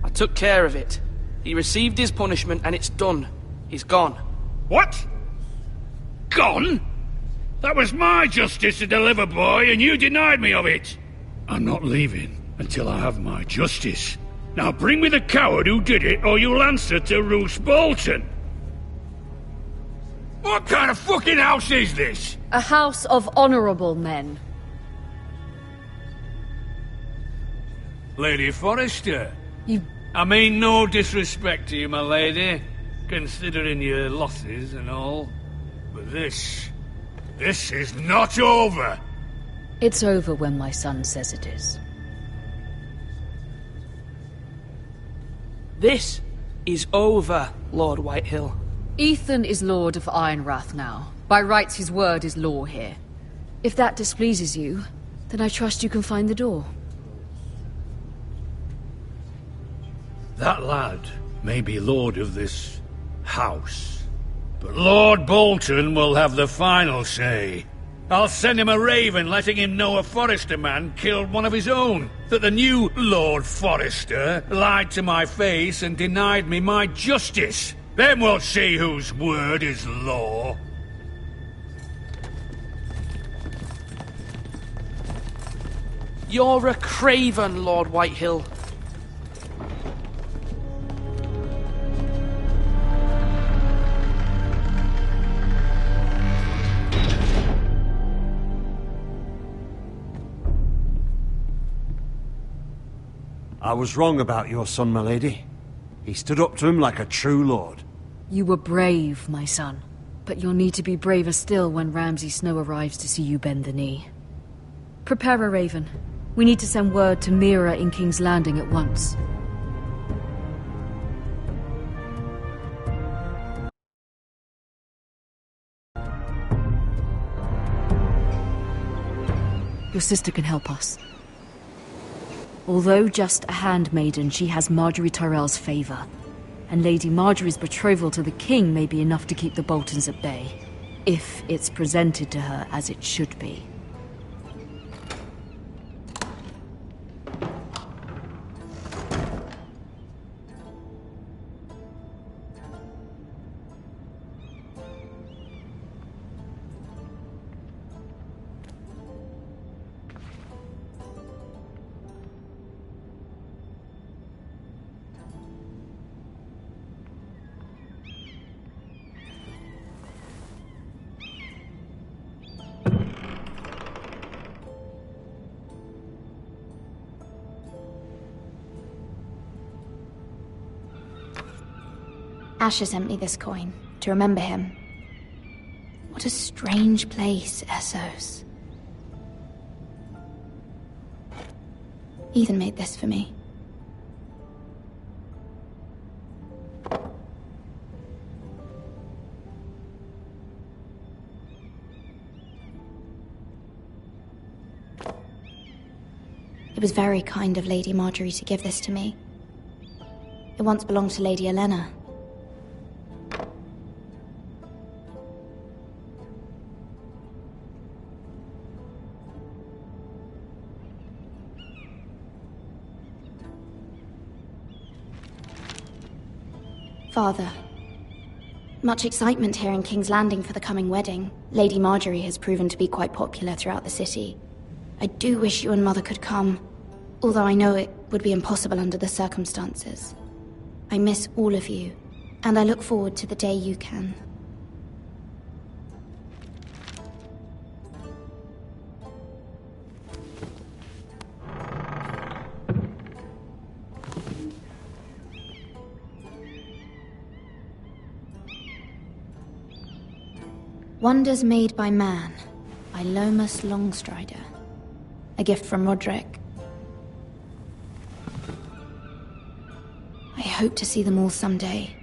[SPEAKER 13] I took care of it. He received his punishment and it's done. He's gone.
[SPEAKER 2] What? Gone? That was my justice to deliver, boy, and you denied me of it. I'm not leaving until I have my justice. Now bring me the coward who did it, or you'll answer to Roose Bolton. What kind of fucking house is this?
[SPEAKER 11] A house of honorable men.
[SPEAKER 2] Lady Forrester. I mean no disrespect to you, my lady, considering your losses and all. But this is not over.
[SPEAKER 11] It's over when my son says it is.
[SPEAKER 13] This is over, Lord Whitehill.
[SPEAKER 11] Ethan is Lord of Ironrath now. By rights, his word is law here. If that displeases you, then I trust you can find the door.
[SPEAKER 2] That lad may be lord of this house, but Lord Bolton will have the final say. I'll send him a raven letting him know a Forrester man killed one of his own, that the new Lord Forrester lied to my face and denied me my justice. Then we'll see whose word is law.
[SPEAKER 13] You're a craven, Lord Whitehill.
[SPEAKER 15] I was wrong about your son, my lady. He stood up to him like a true lord.
[SPEAKER 11] You were brave, my son. But you'll need to be braver still when Ramsay Snow arrives to see you bend the knee. Prepare a raven. We need to send word to Mira in King's Landing at once. Your sister can help us. Although just a handmaiden, she has Marjorie Tyrell's favor. And Lady Marjorie's betrothal to the king may be enough to keep the Boltons at bay. If it's presented to her as it should be.
[SPEAKER 12] Asher sent me this coin to remember him. What a strange place, Essos. Ethan made this for me. It was very kind of Lady Marjorie to give this to me. It once belonged to Lady Elena. Father, much excitement here in King's Landing for the coming wedding. Lady Marjorie has proven to be quite popular throughout the city. I do wish you and Mother could come, although I know it would be impossible under the circumstances. I miss all of you, and I look forward to the day you can. Wonders Made by Man, by Lomas Longstrider. A gift from Roderick. I hope to see them all someday.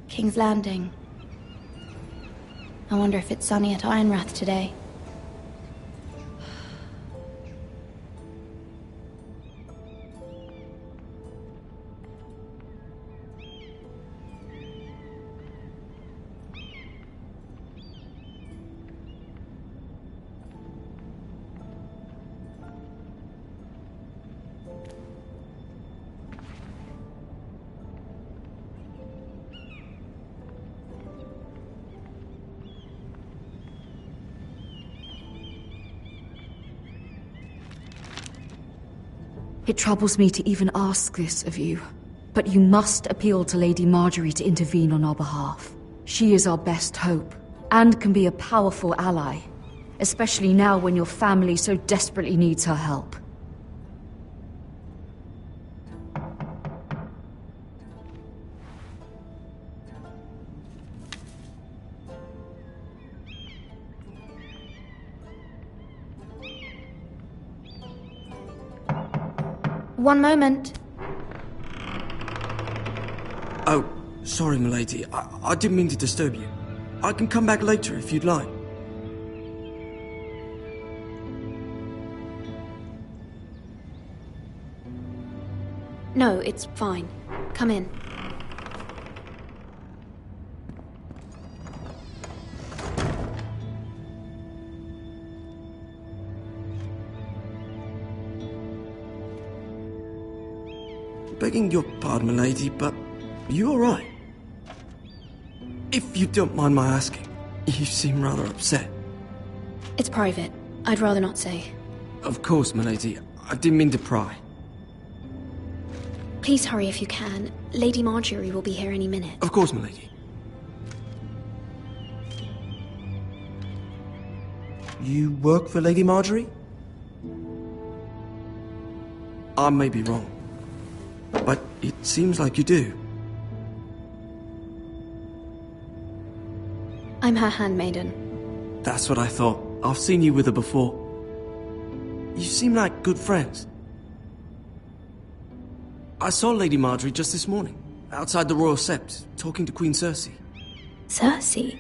[SPEAKER 12] King's Landing. I wonder if it's sunny at Ironrath today.
[SPEAKER 16] It troubles me to even ask this of you, but you must appeal to Lady Marjorie to intervene on our behalf. She is our best hope, and can be a powerful ally, especially now when your family so desperately needs her help.
[SPEAKER 12] One moment.
[SPEAKER 17] Oh, sorry, milady. I didn't mean to disturb you. I can come back later if you'd like.
[SPEAKER 12] No, it's fine. Come in.
[SPEAKER 17] Begging your pardon, milady, but are you alright? If you don't mind my asking, you seem rather upset.
[SPEAKER 12] It's private. I'd rather not say.
[SPEAKER 17] Of course, milady. I didn't mean to pry.
[SPEAKER 12] Please hurry if you can. Lady Marjorie will be here any minute.
[SPEAKER 17] Of course, milady. You work for Lady Marjorie? I may be wrong, but it seems like you do.
[SPEAKER 12] I'm her handmaiden.
[SPEAKER 17] That's what I thought. I've seen you with her before. You seem like good friends. I saw Lady Marjorie just this morning, outside the Royal Sept, talking to Queen Cersei.
[SPEAKER 12] Cersei?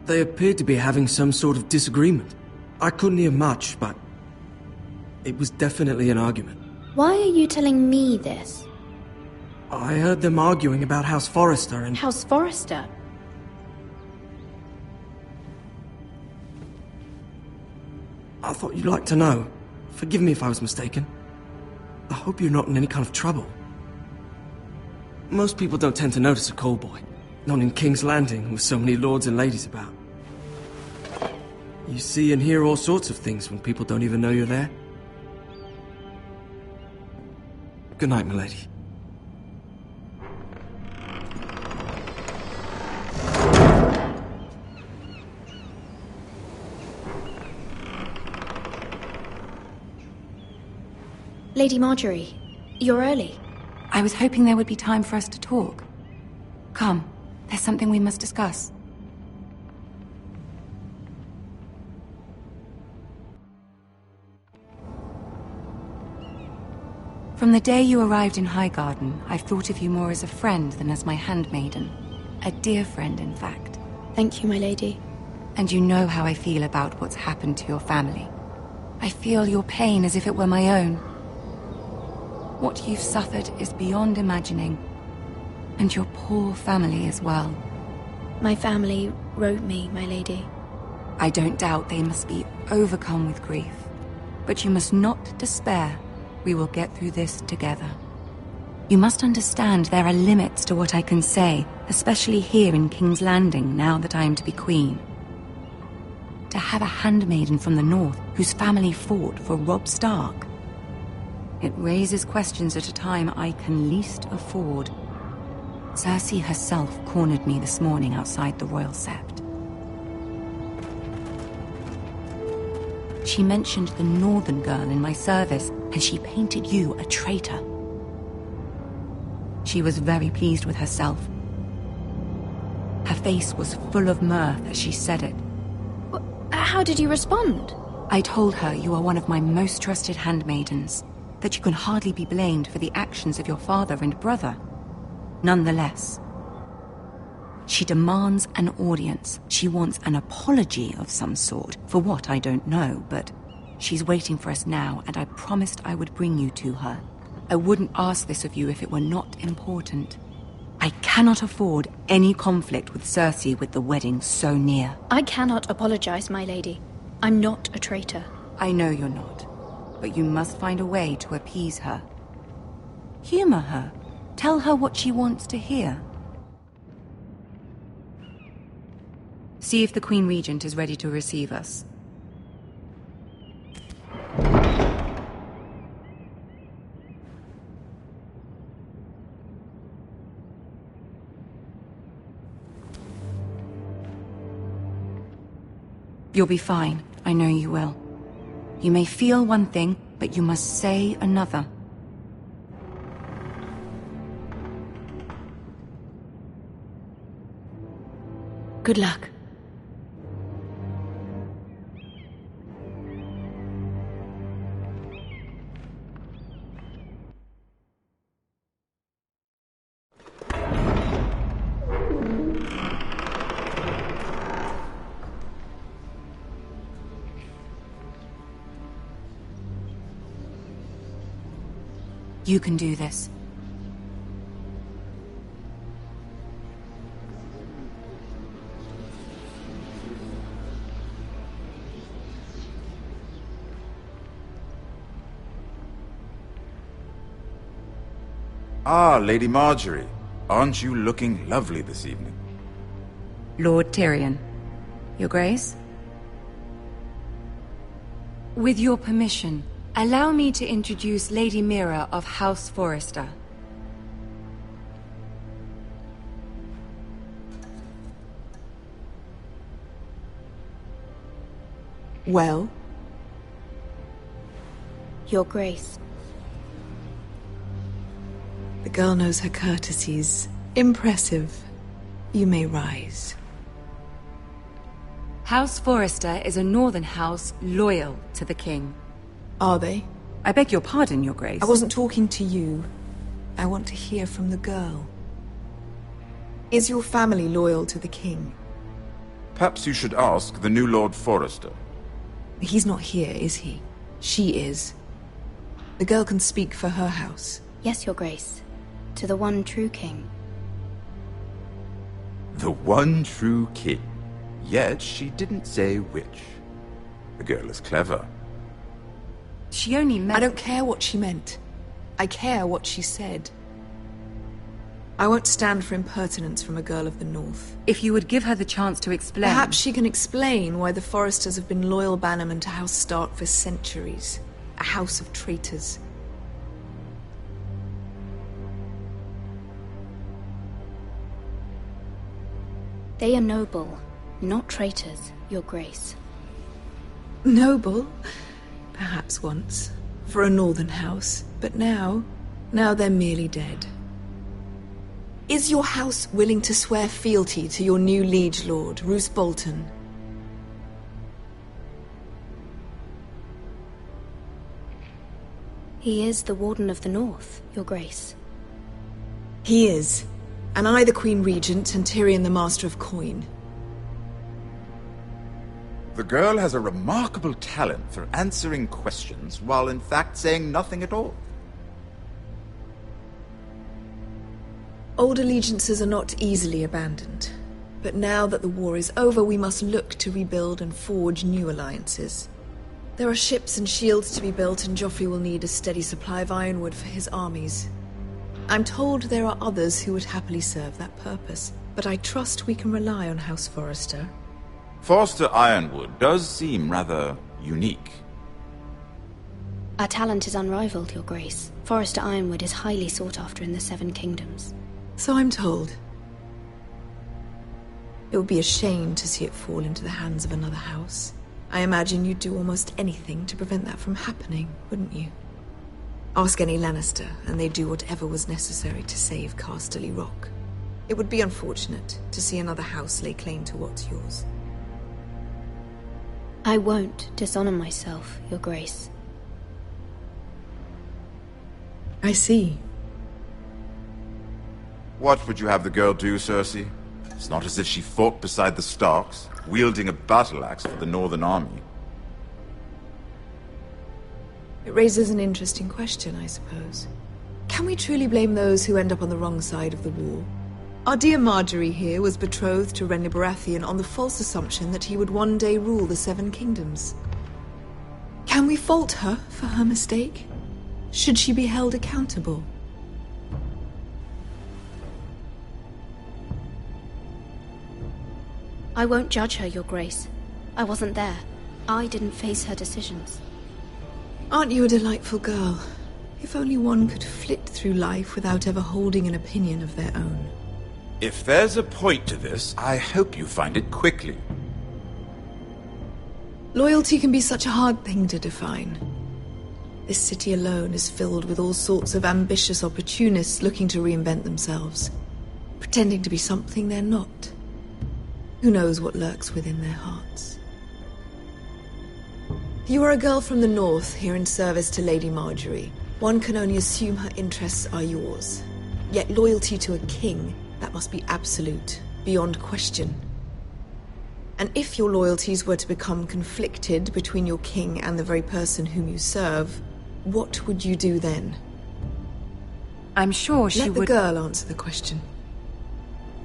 [SPEAKER 17] They appeared to be having some sort of disagreement. I couldn't hear much, but it was definitely an argument.
[SPEAKER 12] Why are you telling me this?
[SPEAKER 17] I heard them arguing about House Forrester and...
[SPEAKER 12] House Forrester?
[SPEAKER 17] I thought you'd like to know. Forgive me if I was mistaken. I hope you're not in any kind of trouble. Most people don't tend to notice a callboy. Not in King's Landing, with so many lords and ladies about. You see and hear all sorts of things when people don't even know you're there. Good night, milady.
[SPEAKER 12] Lady Marjorie, you're early.
[SPEAKER 18] I was hoping there would be time for us to talk. Come, there's something we must discuss. From the day you arrived in Highgarden, I've thought of you more as a friend than as my handmaiden. A dear friend, in fact.
[SPEAKER 12] Thank you, my lady.
[SPEAKER 18] And you know how I feel about what's happened to your family. I feel your pain as if it were my own. What you've suffered is beyond imagining. And your poor family as well.
[SPEAKER 12] My family wrote me, my lady.
[SPEAKER 18] I don't doubt they must be overcome with grief. But you must not despair. We will get through this together. You must understand there are limits to what I can say, especially here in King's Landing, now that I am to be queen. To have a handmaiden from the north whose family fought for Robb Stark. It raises questions at a time I can least afford. Cersei herself cornered me this morning outside the Royal Sept. She mentioned the northern girl in my service, and she painted you a traitor. She was very pleased with herself. Her face was full of mirth as she said it.
[SPEAKER 12] How did you respond?
[SPEAKER 18] I told her you are one of my most trusted handmaidens, that you can hardly be blamed for the actions of your father and brother. Nonetheless, she demands an audience. She wants an apology of some sort, for what I don't know, but she's waiting for us now, and I promised I would bring you to her. I wouldn't ask this of you if it were not important. I cannot afford any conflict with Cersei with the wedding so near.
[SPEAKER 12] I cannot apologize, my lady. I'm not a traitor.
[SPEAKER 18] I know you're not, but you must find a way to appease her. Humor her. Tell her what she wants to hear. See if the Queen Regent is ready to receive us. You'll be fine. I know you will. You may feel one thing, but you must say another.
[SPEAKER 11] Good luck.
[SPEAKER 18] You can do this.
[SPEAKER 19] Ah, Lady Marjorie. Aren't you looking lovely this evening?
[SPEAKER 18] Lord Tyrion. Your Grace? With your permission, allow me to introduce Lady Mira of House Forrester.
[SPEAKER 20] Well?
[SPEAKER 12] Your Grace.
[SPEAKER 20] The girl knows her courtesies. Impressive. You may rise.
[SPEAKER 18] House Forrester is a northern house loyal to the king.
[SPEAKER 20] Are they?
[SPEAKER 18] I beg your pardon, Your Grace.
[SPEAKER 20] I wasn't talking to you. I want to hear from the girl. Is your family loyal to the king?
[SPEAKER 19] Perhaps you should ask the new Lord Forrester.
[SPEAKER 20] He's not here, is he? She is. The girl can speak for her house.
[SPEAKER 12] Yes, Your Grace. To the one true king.
[SPEAKER 19] The one true king. Yet she didn't say which. The girl is clever.
[SPEAKER 18] She only meant...
[SPEAKER 20] I don't care what she meant. I care what she said. I won't stand for impertinence from a girl of the North.
[SPEAKER 18] If you would give her the chance to explain...
[SPEAKER 20] Perhaps she can explain why the Forresters have been loyal bannermen to House Stark for centuries. A house of traitors.
[SPEAKER 12] They are noble, not traitors, Your Grace.
[SPEAKER 20] Noble? Perhaps once. for a northern house, but now they're merely dead. Is your house willing to swear fealty to your new liege lord, Roose Bolton?
[SPEAKER 14] He is the Warden of the North, Your Grace.
[SPEAKER 20] He is. And I the Queen Regent and Tyrion the Master of Coin.
[SPEAKER 19] The girl has a remarkable talent for answering questions while in fact saying nothing at all.
[SPEAKER 20] Old allegiances are not easily abandoned. But now that the war is over, we must look to rebuild and forge new alliances. There are ships and shields to be built, and Joffrey will need a steady supply of ironwood for his armies. I'm told there are others who would happily serve that purpose, but I trust we can rely on House Forrester.
[SPEAKER 19] Forster Ironwood does seem rather unique.
[SPEAKER 14] Our talent is unrivaled, Your Grace. Forrester Ironwood is highly sought after in the Seven Kingdoms.
[SPEAKER 20] So I'm told. It would be a shame to see it fall into the hands of another house. I imagine you'd do almost anything to prevent that from happening, wouldn't you? Ask any Lannister, and they'd do whatever was necessary to save Casterly Rock. It would be unfortunate to see another house lay claim to what's yours.
[SPEAKER 14] I won't dishonor myself, Your Grace.
[SPEAKER 20] I see.
[SPEAKER 19] What would you have the girl do, Cersei? It's not as if she fought beside the Starks, wielding a battle axe for the Northern Army.
[SPEAKER 20] It raises an interesting question, I suppose. Can we truly blame those who end up on the wrong side of the war? Our dear Marjorie here was betrothed to Renly Baratheon on the false assumption that he would one day rule the Seven Kingdoms. Can we fault her for her mistake? Should she be held accountable?
[SPEAKER 14] I won't judge her, Your Grace. I wasn't there. I didn't face her decisions.
[SPEAKER 20] Aren't you a delightful girl? If only one could flit through life without ever holding an opinion of their own.
[SPEAKER 19] If there's a point to this, I hope you find it quickly.
[SPEAKER 20] Loyalty can be such a hard thing to define. This city alone is filled with all sorts of ambitious opportunists looking to reinvent themselves, pretending to be something they're not. Who knows what lurks within their hearts? You are a girl from the north, here in service to Lady Marjorie. One can only assume her interests are yours. Yet loyalty to a king, that must be absolute, beyond question. And if your loyalties were to become conflicted between your king and the very person whom you serve, what would you do then?
[SPEAKER 18] I'm sure she would...
[SPEAKER 20] Let the girl answer the question.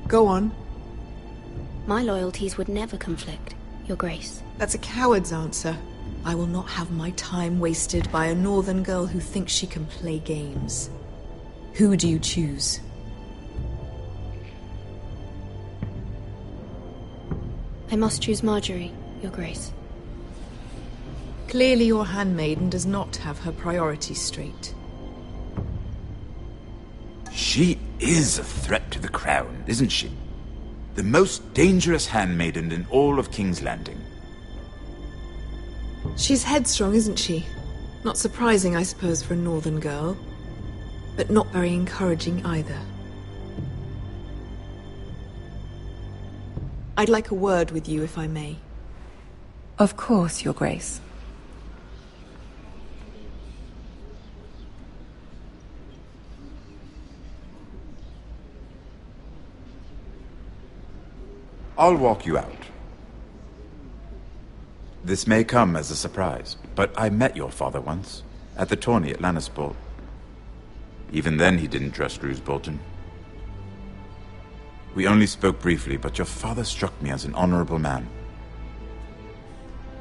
[SPEAKER 20] Go on.
[SPEAKER 14] My loyalties would never conflict, Your Grace.
[SPEAKER 20] That's a coward's answer. I will not have my time wasted by a northern girl who thinks she can play games. Who do you choose?
[SPEAKER 14] I must choose Marjorie, Your Grace.
[SPEAKER 20] Clearly your handmaiden does not have her priorities straight.
[SPEAKER 19] She is a threat to the crown, isn't she? The most dangerous handmaiden in all of King's Landing.
[SPEAKER 20] She's headstrong, isn't she? Not surprising, I suppose, for a northern girl. But not very encouraging either. I'd like a word with you, if I may.
[SPEAKER 18] Of course, Your Grace.
[SPEAKER 19] I'll walk you out. This may come as a surprise, but I met your father once, at the tourney at Lannisport. Even then he didn't trust Roose Bolton. We only spoke briefly, but your father struck me as an honorable man.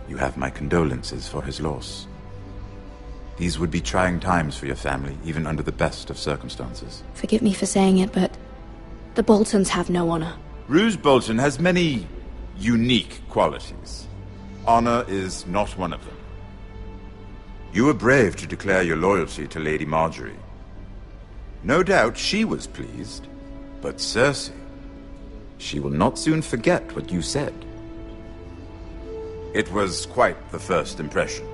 [SPEAKER 19] You have my condolences for his loss. These would be trying times for your family, even under the best of circumstances.
[SPEAKER 14] Forgive me for saying it, but the Boltons have no honor.
[SPEAKER 19] Roose Bolton has many unique qualities. Honor is not one of them. You were brave to declare your loyalty to Lady Marjorie. No doubt she was pleased, but Cersei, she will not soon forget what you said. It was quite the first impression.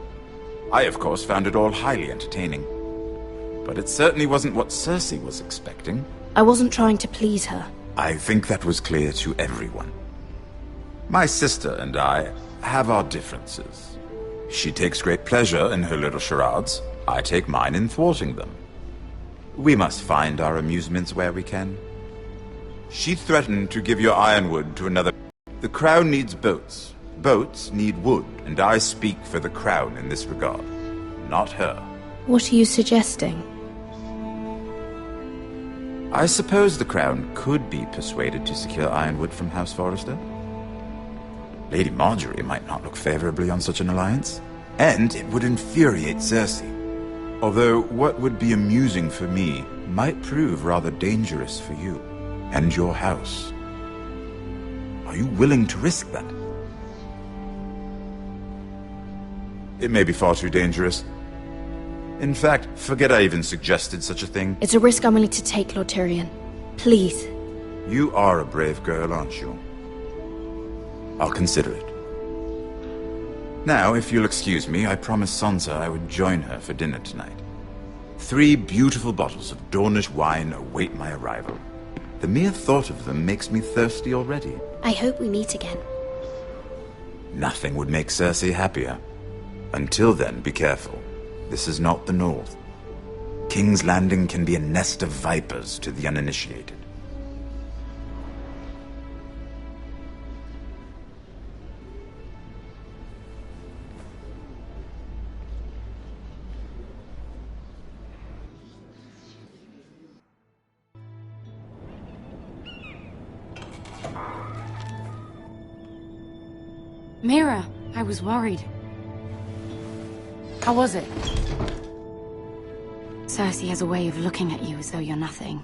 [SPEAKER 19] I, of course, found it all highly entertaining. But it certainly wasn't what Cersei was expecting.
[SPEAKER 12] I wasn't trying to please her.
[SPEAKER 19] I think that was clear to everyone. My sister and I have our differences. She takes great pleasure in her little charades. I take mine in thwarting them. We must find our amusements where we can. She threatened to give your ironwood to another. The crown needs boats. Boats need wood, and I speak for the crown in this regard, not her.
[SPEAKER 12] What are you suggesting?
[SPEAKER 19] I suppose the crown could be persuaded to secure ironwood from House Forrester. Lady Marjorie might not look favorably on such an alliance, and it would infuriate Cersei. Although what would be amusing for me might prove rather dangerous for you and your house. Are you willing to risk that? It may be far too dangerous. In fact, forget I even suggested such a thing.
[SPEAKER 12] It's a risk I'm willing to take, Lord Tyrion. Please.
[SPEAKER 19] You are a brave girl, aren't you? I'll consider it. Now, if you'll excuse me, I promised Sansa I would join her for dinner tonight. 3 beautiful bottles of Dornish wine await my arrival. The mere thought of them makes me thirsty already.
[SPEAKER 12] I hope we meet again.
[SPEAKER 19] Nothing would make Cersei happier. Until then, be careful. This is not the North. King's Landing can be a nest of vipers to the uninitiated.
[SPEAKER 16] Mira, I was worried. How was it? Cersei has a way of looking at you as though you're nothing.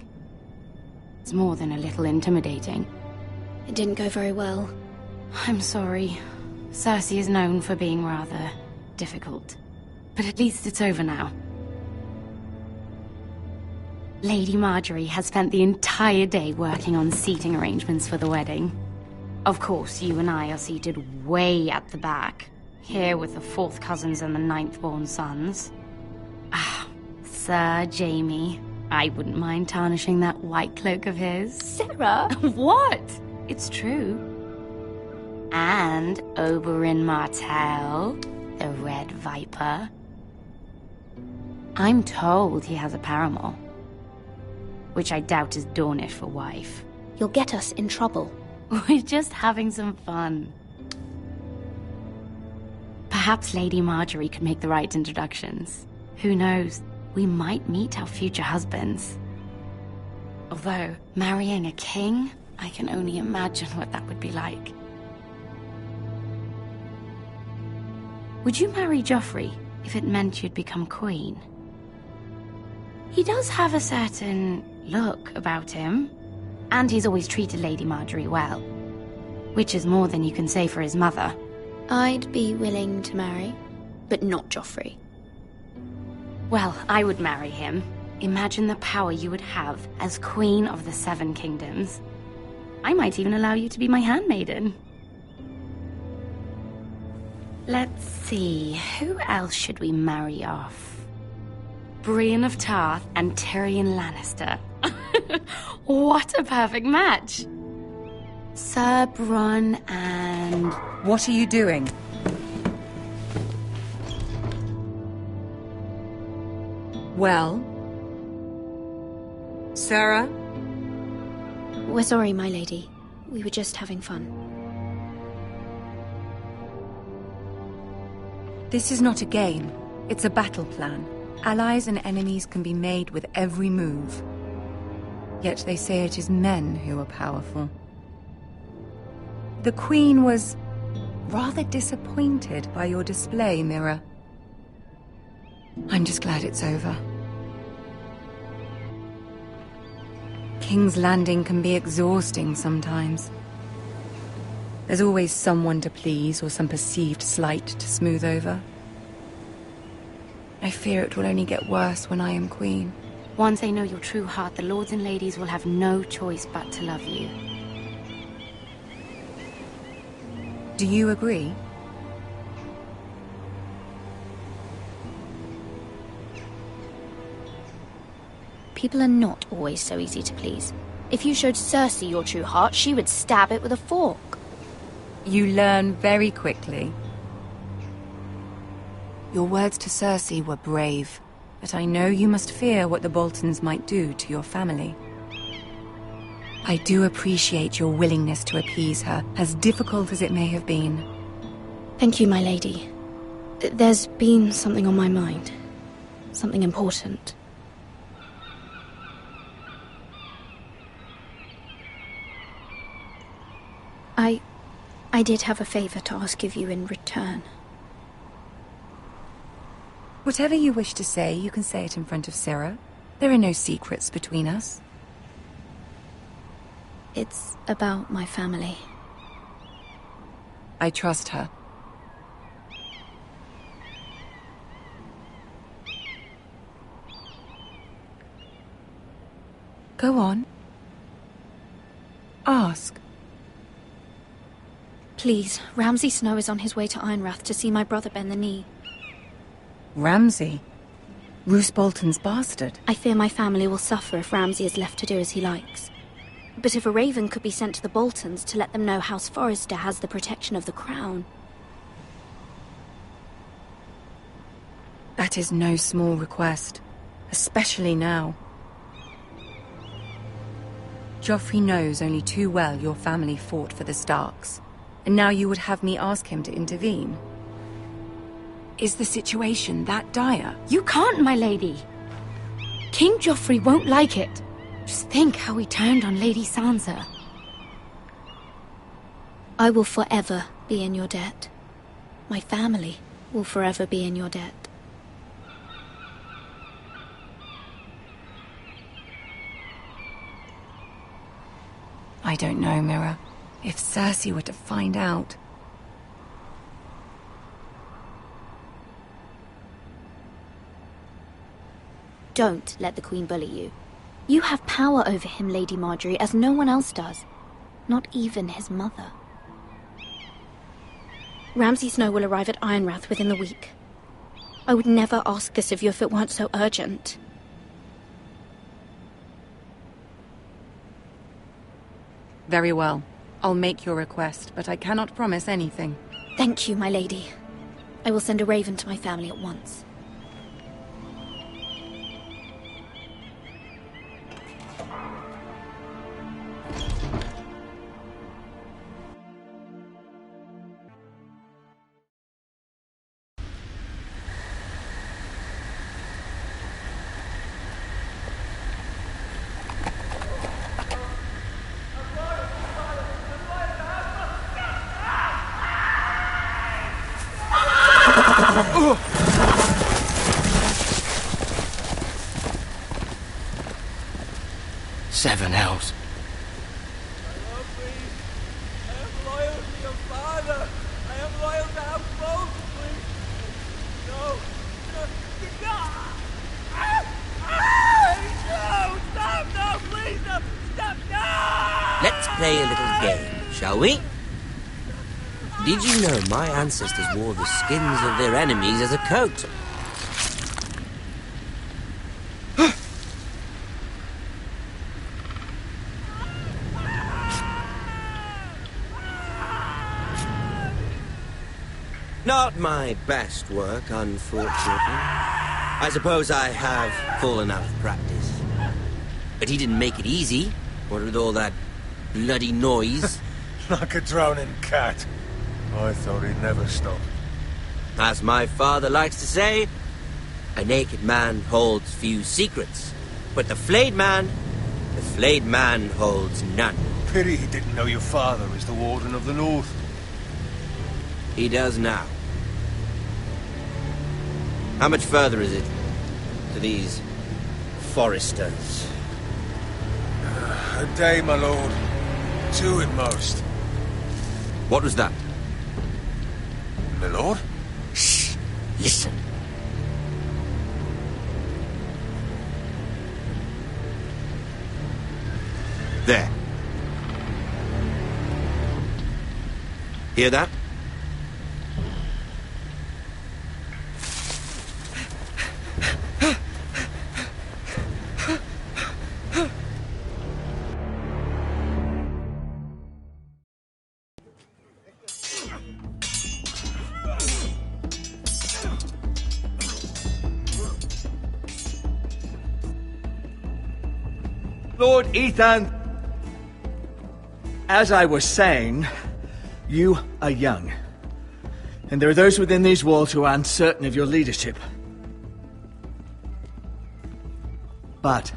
[SPEAKER 16] It's more than a little intimidating.
[SPEAKER 12] It didn't go very well.
[SPEAKER 16] I'm sorry. Cersei is known for being rather difficult. But at least it's over now. Lady Marjorie has spent the entire day working on seating arrangements for the wedding. Of course, you and I are seated way at the back, here with the 4th cousins and the 9th-born sons. Ah, Sir Jaime. I wouldn't mind tarnishing that white cloak of his.
[SPEAKER 12] Sarah!
[SPEAKER 16] What? It's true. And Oberyn Martell, the Red Viper. I'm told he has a paramour, which I doubt is Dornish for wife.
[SPEAKER 12] You'll get us in trouble.
[SPEAKER 16] We're just having some fun. Perhaps Lady Marjorie could make the right introductions. Who knows? We might meet our future husbands. Although, marrying a king, I can only imagine what that would be like. Would you marry Joffrey if it meant you'd become queen? He does have a certain look about him. And he's always treated Lady Marjorie well. Which is more than you can say for his mother.
[SPEAKER 12] I'd be willing to marry, but not Joffrey.
[SPEAKER 16] Well, I would marry him. Imagine the power you would have as Queen of the 7 Kingdoms. I might even allow you to be my handmaiden. Let's see, who else should we marry off? Brienne of Tarth and Tyrion Lannister. What a perfect match! Sir Bronn and...
[SPEAKER 18] What are you doing? Well? Sarah?
[SPEAKER 12] We're sorry, my lady. We were just having fun.
[SPEAKER 18] This is not a game. It's a battle plan. Allies and enemies can be made with every move. Yet they say it is men who are powerful. The Queen was rather disappointed by your display, Mira. I'm just glad it's over. King's Landing can be exhausting sometimes. There's always someone to please or some perceived slight to smooth over. I fear it will only get worse when I am queen.
[SPEAKER 16] Once they know your true heart, the lords and ladies will have no choice but to love you.
[SPEAKER 18] Do you agree?
[SPEAKER 12] People are not always so easy to please. If you showed Cersei your true heart, she would stab it with a fork.
[SPEAKER 18] You learn very quickly. Your words to Cersei were brave, but I know you must fear what the Boltons might do to your family. I do appreciate your willingness to appease her, as difficult as it may have been.
[SPEAKER 12] Thank you, my lady. There's been something on my mind. Something important. I did have a favor to ask of you in return.
[SPEAKER 18] Whatever you wish to say, you can say it in front of Sarah. There are no secrets between us.
[SPEAKER 12] It's about my family.
[SPEAKER 18] I trust her. Go on. Ask.
[SPEAKER 12] Please, Ramsay Snow is on his way to Ironrath to see my brother bend the knee.
[SPEAKER 18] Ramsay? Roose Bolton's bastard?
[SPEAKER 12] I fear my family will suffer if Ramsay is left to do as he likes. But if a raven could be sent to the Boltons to let them know House Forrester has the protection of the crown...
[SPEAKER 18] That is no small request, especially now. Joffrey knows only too well your family fought for the Starks, and now you would have me ask him to intervene. Is the situation that dire?
[SPEAKER 16] You can't, my lady. King Joffrey won't like it. Just think how he turned on Lady Sansa.
[SPEAKER 12] I will forever be in your debt. My family will forever be in your debt.
[SPEAKER 18] I don't know, Mira. If Cersei were to find out...
[SPEAKER 12] Don't let the Queen bully you. You have power over him, Lady Marjorie, as no one else does. Not even his mother. Ramsay Snow will arrive at Ironrath within the week. I would never ask this of you if it weren't so urgent.
[SPEAKER 18] Very well. I'll make your request, but I cannot promise anything.
[SPEAKER 12] Thank you, my lady. I will send a raven to my family at once.
[SPEAKER 9] Seven hells.
[SPEAKER 21] Let's play a little game, shall we? Did you know my ancestors wore the skins of their enemies as a coat? Not my best work, unfortunately. I suppose I have fallen out of practice. But he didn't make it easy, what with all that bloody noise.
[SPEAKER 6] Like a drowning cat. I thought he'd never stop.
[SPEAKER 21] As my father likes to say, a naked man holds few secrets. But the flayed man holds none.
[SPEAKER 6] Pity he didn't know your father is the Warden of the North.
[SPEAKER 21] He does now. How much further is it to these Forresters?
[SPEAKER 6] A day, my lord. 2 at most.
[SPEAKER 21] What was that?
[SPEAKER 6] My lord?
[SPEAKER 21] Shh! Listen. There. Hear that?
[SPEAKER 10] Lord Ethan! As I was saying, you are young. And there are those within these walls who are uncertain of your leadership. But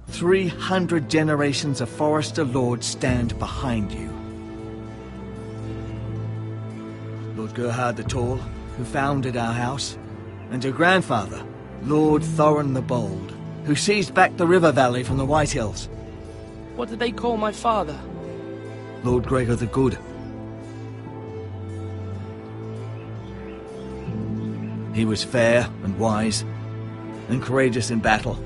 [SPEAKER 10] 300 generations of Forester Lords stand behind you. Lord Gerhard the Tall, who founded our house, and your grandfather, Lord Thorin the Bold, who seized back the river valley from the White Hills.
[SPEAKER 13] What did they call my father?
[SPEAKER 10] Lord Gregor the Good. He was fair and wise, and courageous in battle.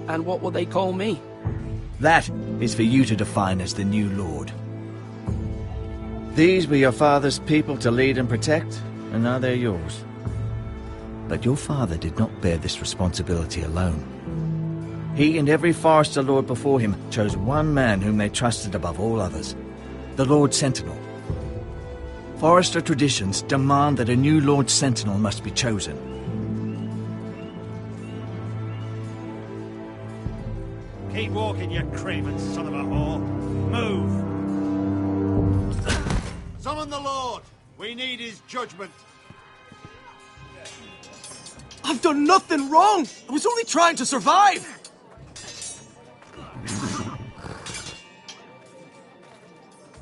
[SPEAKER 13] And what will they call me?
[SPEAKER 10] That is for you to define as the new Lord. These were your father's people to lead and protect, and now they're yours. But your father did not bear this responsibility alone. He and every Forester Lord before him chose one man whom they trusted above all others, the Lord Sentinel. Forester traditions demand that a new Lord Sentinel must be chosen.
[SPEAKER 15] Keep walking, you craven son of a whore. Move!
[SPEAKER 5] Summon the Lord! We need his judgment.
[SPEAKER 8] I've done nothing wrong! I was only trying to survive!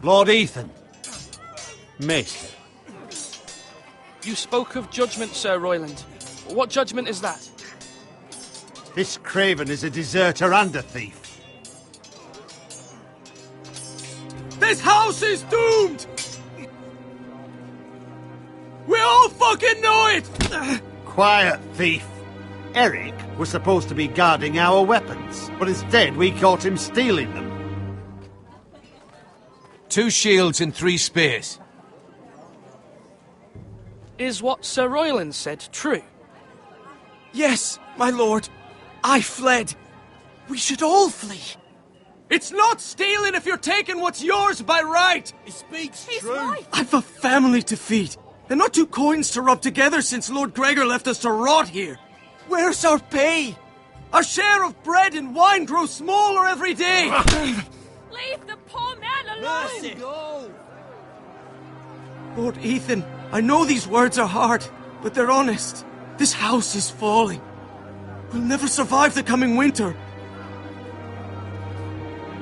[SPEAKER 15] Lord Ethan. Miss.
[SPEAKER 13] You spoke of judgment, Sir Royland. What judgment is that?
[SPEAKER 15] This craven is a deserter and a thief.
[SPEAKER 8] This house is doomed! We all fucking know it!
[SPEAKER 15] Quiet, thief. Eric was supposed to be guarding our weapons, but instead we caught him stealing them.
[SPEAKER 3] 2 shields and 3 spears.
[SPEAKER 13] Is what Sir Royland said true?
[SPEAKER 8] Yes, my lord. I fled. We should all flee. It's not stealing if you're taking what's yours by right.
[SPEAKER 15] He speaks
[SPEAKER 8] true. Right. I've a family to feed, and not 2 coins to rub together since Lord Gregor left us to rot here. Where's our pay? Our share of bread and wine grows smaller every day.
[SPEAKER 1] Leave the poor man alone!
[SPEAKER 15] Mercy. Go. Lord Ethan, I know these words are hard, but they're honest. This house is falling. We'll never survive the coming winter.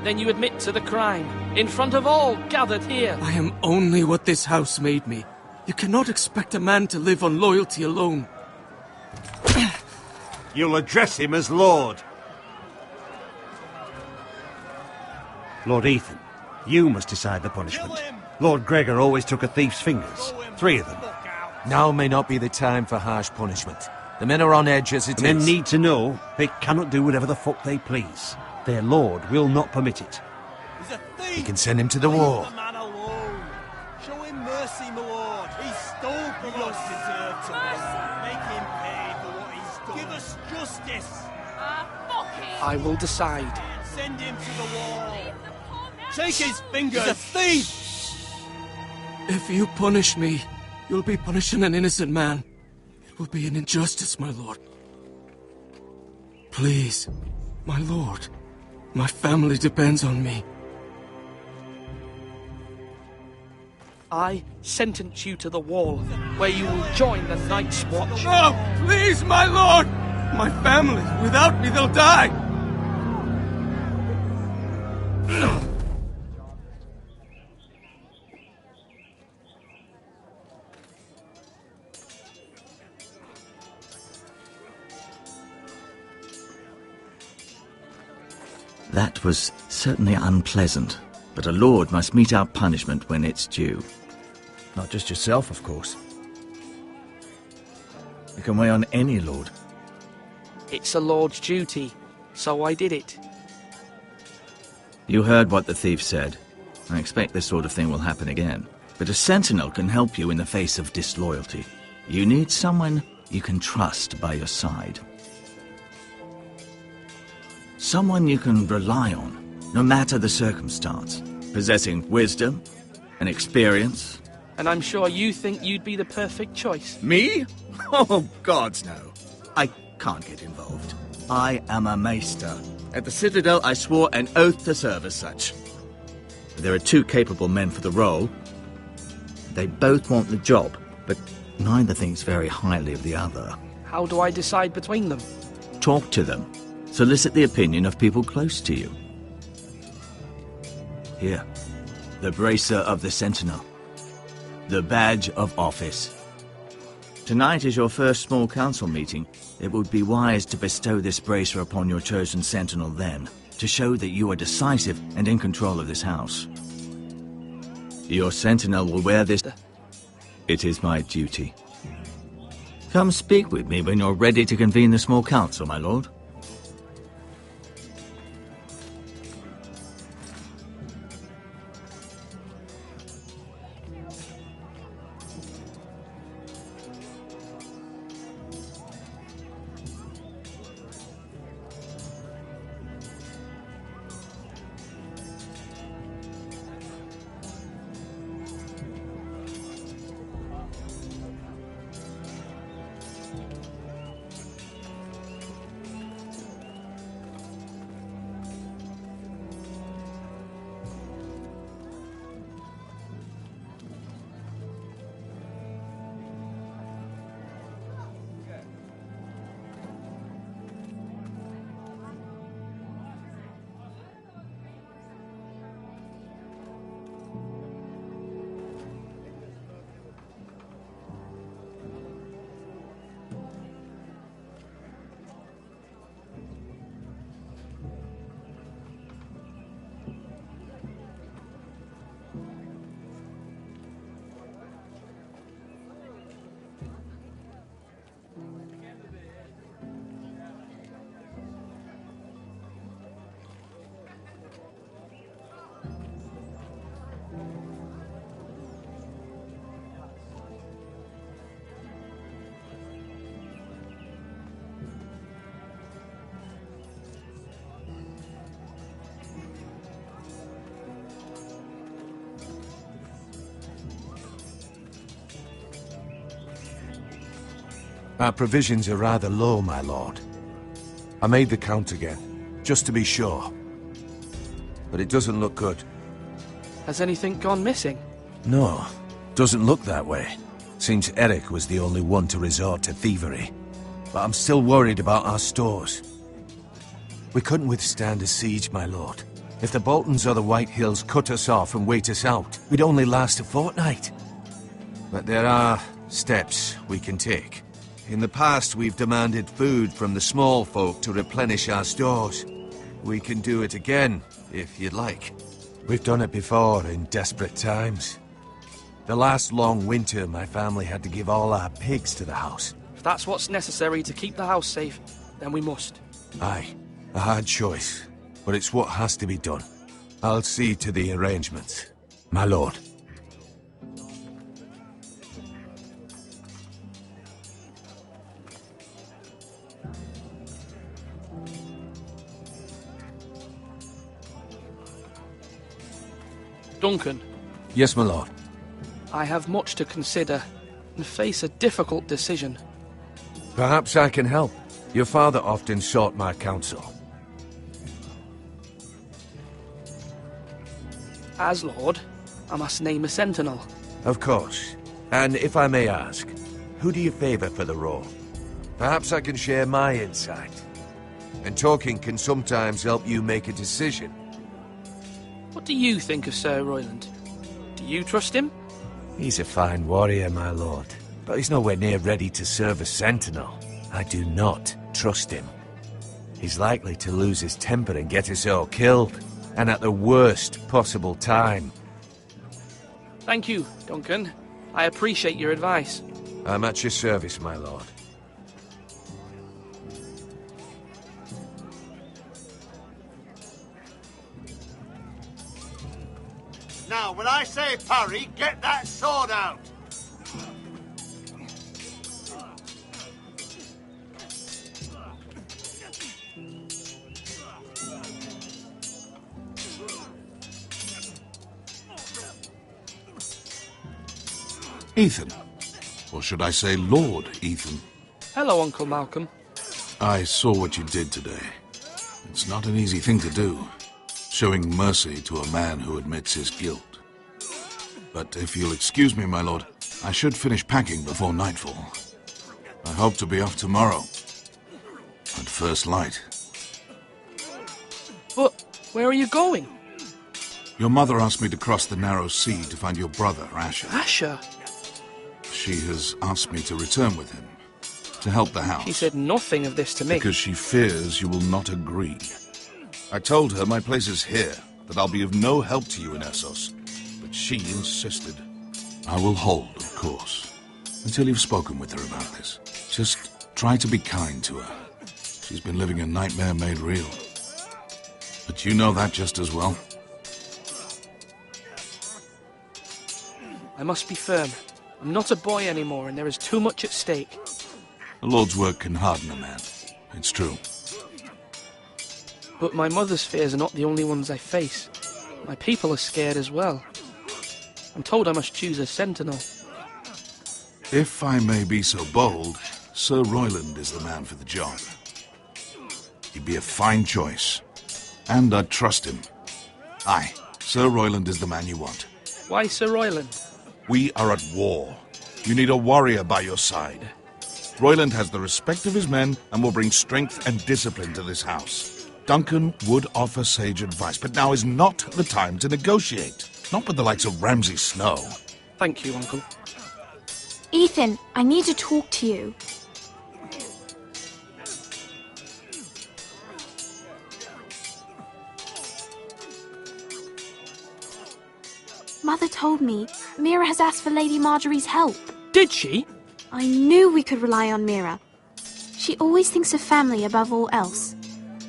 [SPEAKER 13] Then you admit to the crime, in front of all gathered here.
[SPEAKER 8] I am only what this house made me. You cannot expect a man to live on loyalty alone.
[SPEAKER 15] You'll address him as Lord. Lord Ethan, you must decide the punishment. Lord Gregor always took a thief's fingers. 3 of them.
[SPEAKER 3] Now may not be the time for harsh punishment. The men are on edge as it is.
[SPEAKER 15] Men need to know they cannot do whatever the fuck they please. Their lord will not permit it.
[SPEAKER 3] He's a thief! He can send him to the war.
[SPEAKER 15] Leave the man alone. Show him mercy, my lord. He stole from us. Deserve to make him pay for what he's done. Give us justice.
[SPEAKER 13] I will decide.
[SPEAKER 15] Send him to the wall. Take his fingers. He's a thief.
[SPEAKER 8] If you punish me, you'll be punishing an innocent man. It will be an injustice, my lord. Please, my lord. My family depends on me.
[SPEAKER 13] I sentence you to the wall, where you will join the Night's Watch.
[SPEAKER 8] No! Please, my lord! My family, without me, they'll die!
[SPEAKER 10] That was certainly unpleasant, but a lord must mete out punishment when it's due. Not just yourself, of course. You can weigh on any lord.
[SPEAKER 13] It's a lord's duty, so I did it.
[SPEAKER 10] You heard what the thief said. I expect this sort of thing will happen again. But a sentinel can help you in the face of disloyalty. You need someone you can trust by your side. Someone you can rely on, no matter the circumstance. Possessing wisdom and experience.
[SPEAKER 13] And I'm sure you think you'd be the perfect choice.
[SPEAKER 10] Me? Oh, gods no. I can't get involved. I am a maester. At the Citadel, I swore an oath to serve as such. There are two capable men for the role. They both want the job, but neither thinks very highly of the other.
[SPEAKER 13] How do I decide between them?
[SPEAKER 10] Talk to them. Solicit the opinion of people close to you. Here, the bracer of the Sentinel. The badge of office. Tonight is your first small council meeting. It would be wise to bestow this bracer upon your chosen Sentinel then, to show that you are decisive and in control of this house. Your Sentinel will wear this. It is my duty. Come speak with me when you're ready to convene the small council, my lord.
[SPEAKER 6] Our provisions are rather low, my lord. I made the count again, just to be sure. But it doesn't look good.
[SPEAKER 13] Has anything gone missing?
[SPEAKER 6] No, doesn't look that way. Seems Eric was the only one to resort to thievery. But I'm still worried about our stores. We couldn't withstand a siege, my lord. If the Boltons or the White Hills cut us off and wait us out, we'd only last a fortnight. But there are steps we can take. In the past, we've demanded food from the small folk to replenish our stores. We can do it again, if you'd like. We've done it before in desperate times. The last long winter, my family had to give all our pigs to the house.
[SPEAKER 13] If that's what's necessary to keep the house safe, then we must.
[SPEAKER 6] Aye, a hard choice, but it's what has to be done. I'll see to the arrangements, my lord.
[SPEAKER 13] Duncan.
[SPEAKER 6] Yes, my lord.
[SPEAKER 13] I have much to consider and face a difficult decision.
[SPEAKER 6] Perhaps I can help. Your father often sought my counsel.
[SPEAKER 13] As Lord, I must name a sentinel.
[SPEAKER 6] Of course. And if I may ask, who do you favor for the role? Perhaps I can share my insight. And talking can sometimes help you make a decision.
[SPEAKER 13] What do you think of Sir Royland? Do you trust him?
[SPEAKER 6] He's a fine warrior, my lord. But he's nowhere near ready to serve as sentinel. I do not trust him. He's likely to lose his temper and get us all killed. And at the worst possible time.
[SPEAKER 13] Thank you, Duncan. I appreciate your advice.
[SPEAKER 6] I'm at your service, my lord.
[SPEAKER 4] Now, when I say parry, get that sword out!
[SPEAKER 22] Ethan. Or should I say Lord Ethan?
[SPEAKER 13] Hello, Uncle Malcolm.
[SPEAKER 22] I saw what you did today.
[SPEAKER 5] It's not an easy thing to do, showing mercy to a man who admits his guilt. But if you'll excuse me, my lord, I should finish packing before nightfall. I hope to be off tomorrow, at first light.
[SPEAKER 13] But where are you going?
[SPEAKER 5] Your mother asked me to cross the narrow sea to find your brother, Asher.
[SPEAKER 13] Asher?
[SPEAKER 5] She has asked me to return with him, to help the house.
[SPEAKER 13] She said nothing of this to me.
[SPEAKER 5] Because she fears you will not agree. I told her my place is here, that I'll be of no help to you in Essos, but she insisted. I will hold, of course, until you've spoken with her about this. Just try to be kind to her. She's been living a nightmare made real. But you know that just as well.
[SPEAKER 13] I must be firm. I'm not a boy anymore, and there is too much at stake.
[SPEAKER 5] The Lord's work can harden a man. It's true.
[SPEAKER 13] But my mother's fears are not the only ones I face. My people are scared as well. I'm told I must choose a sentinel.
[SPEAKER 5] If I may be so bold, Sir Royland is the man for the job. He'd be a fine choice. And I'd trust him. Aye, Sir Royland is the man you want.
[SPEAKER 13] Why Sir Royland?
[SPEAKER 5] We are at war. You need a warrior by your side. Royland has the respect of his men and will bring strength and discipline to this house. Duncan would offer sage advice, but now is not the time to negotiate. Not with the likes of Ramsay Snow.
[SPEAKER 13] Thank you, Uncle.
[SPEAKER 12] Ethan, I need to talk to you. Mother told me Mira has asked for Lady Marjorie's help.
[SPEAKER 13] Did she?
[SPEAKER 12] I knew we could rely on Mira. She always thinks of family above all else.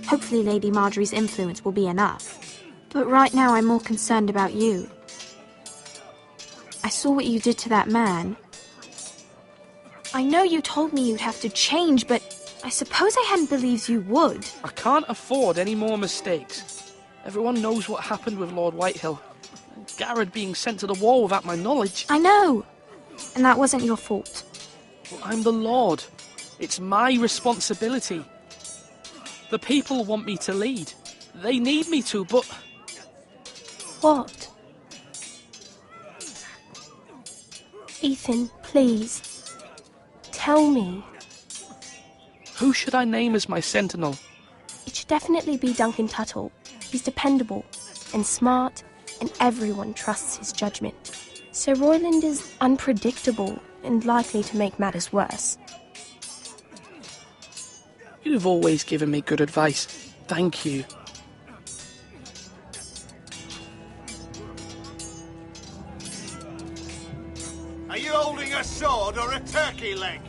[SPEAKER 12] Hopefully Lady Marjorie's influence will be enough. But right now I'm more concerned about you. I saw what you did to that man. I know you told me you'd have to change, but I suppose I hadn't believed you would.
[SPEAKER 13] I can't afford any more mistakes. Everyone knows what happened with Lord Whitehill. Garrett being sent to the war without my knowledge.
[SPEAKER 12] I know. And that wasn't your fault.
[SPEAKER 13] Well, I'm the Lord. It's my responsibility. The people want me to lead. They need me to, but...
[SPEAKER 12] What? Ethan, please. Tell me.
[SPEAKER 13] Who should I name as my sentinel?
[SPEAKER 12] It should definitely be Duncan Tuttle. He's dependable and smart, and everyone trusts his judgment. Sir Royland is unpredictable and likely to make matters worse.
[SPEAKER 13] You've always given me good advice. Thank you.
[SPEAKER 4] Are you holding a sword or a turkey leg?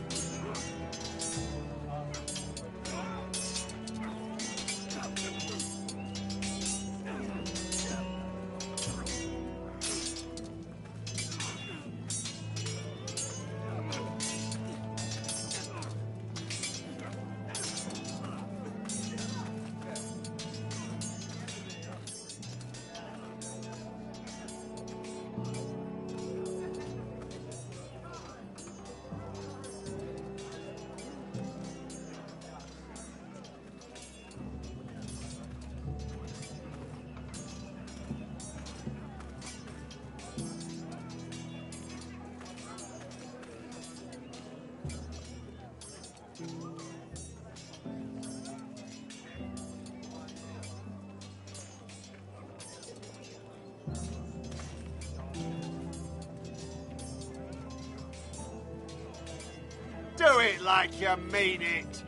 [SPEAKER 4] Do it like you mean it.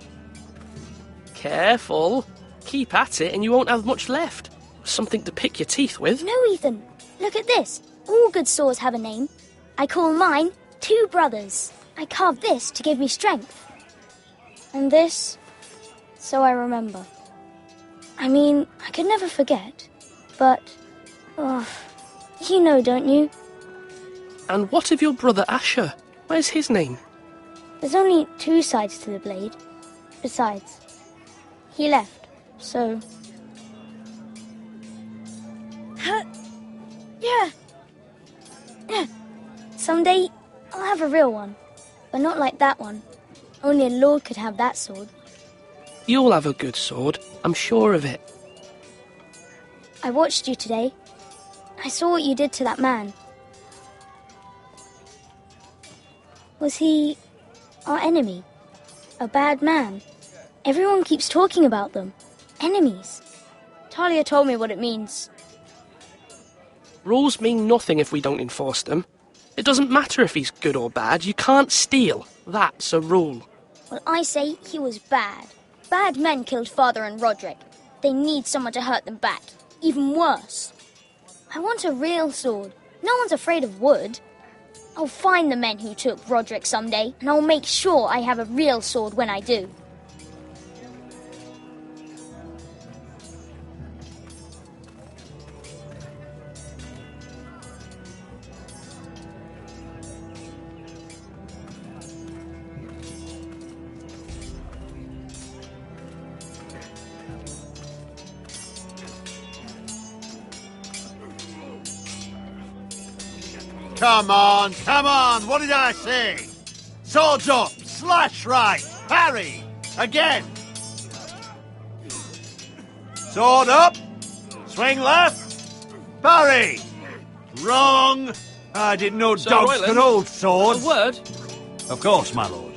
[SPEAKER 13] Careful. Keep at it and you won't have much left. Something to pick your teeth with.
[SPEAKER 14] No, Ethan. Look at this. All good swords have a name. I call mine Two Brothers. I carved this to give me strength. And this, so I remember. I mean, I could never forget. But, you know, don't you?
[SPEAKER 13] And what of your brother Asher? Where's his name?
[SPEAKER 14] There's only two sides to the blade. Besides, he left, so... Yeah. Someday, I'll have a real one. But not like that one. Only a lord could have that sword.
[SPEAKER 13] You'll have a good sword, I'm sure of it.
[SPEAKER 14] I watched you today. I saw what you did to that man. Was he our enemy? A bad man? Everyone keeps talking about them. Enemies. Talia told me what it means.
[SPEAKER 13] Rules mean nothing if we don't enforce them. It doesn't matter if he's good or bad, you can't steal. That's a rule.
[SPEAKER 14] Well, I say he was bad. Bad men killed Father and Roderick. They need someone to hurt them back. Even worse. I want a real sword. No one's afraid of wood. I'll find the men who took Roderick someday, and I'll make sure I have a real sword when I do.
[SPEAKER 4] Come on, what did I say? Swords up, slash right, parry, again. Sword up, swing left, parry. Wrong. I didn't know
[SPEAKER 13] Sir
[SPEAKER 4] dogs
[SPEAKER 13] Royland,
[SPEAKER 4] could hold swords.
[SPEAKER 13] A word?
[SPEAKER 4] Of course, my lord.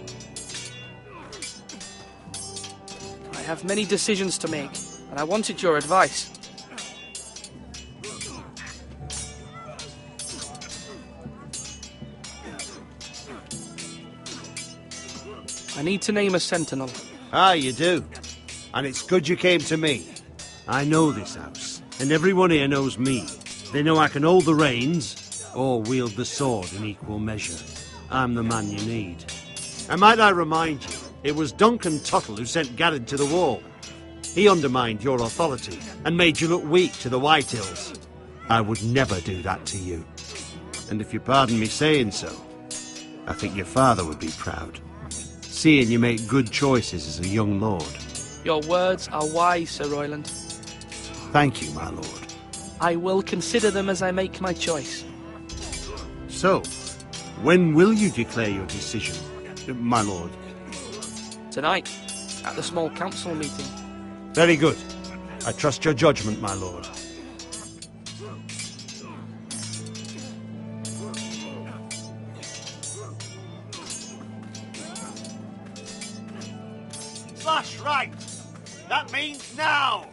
[SPEAKER 13] I have many decisions to make, and I wanted your advice. I need to name a sentinel.
[SPEAKER 4] Ah, you do. And it's good you came to me. I know this house, and everyone here knows me. They know I can hold the reins, or wield the sword in equal measure. I'm the man you need. And might I remind you, it was Duncan Tuttle who sent Garrett to the wall. He undermined your authority, and made you look weak to the White Hills. I would never do that to you. And if you pardon me saying so, I think your father would be proud. Seeing you make good choices as a young lord.
[SPEAKER 13] Your words are wise, Sir Royland.
[SPEAKER 4] Thank you, my lord.
[SPEAKER 13] I will consider them as I make my choice.
[SPEAKER 4] So, when will you declare your decision, my lord?
[SPEAKER 13] Tonight, at the small council meeting.
[SPEAKER 4] Very good. I trust your judgment, my lord. Slash right. That means now.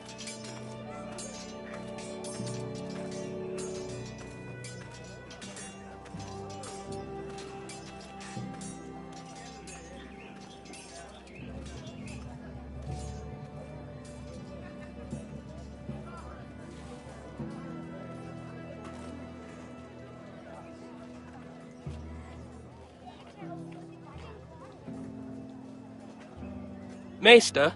[SPEAKER 13] Maester?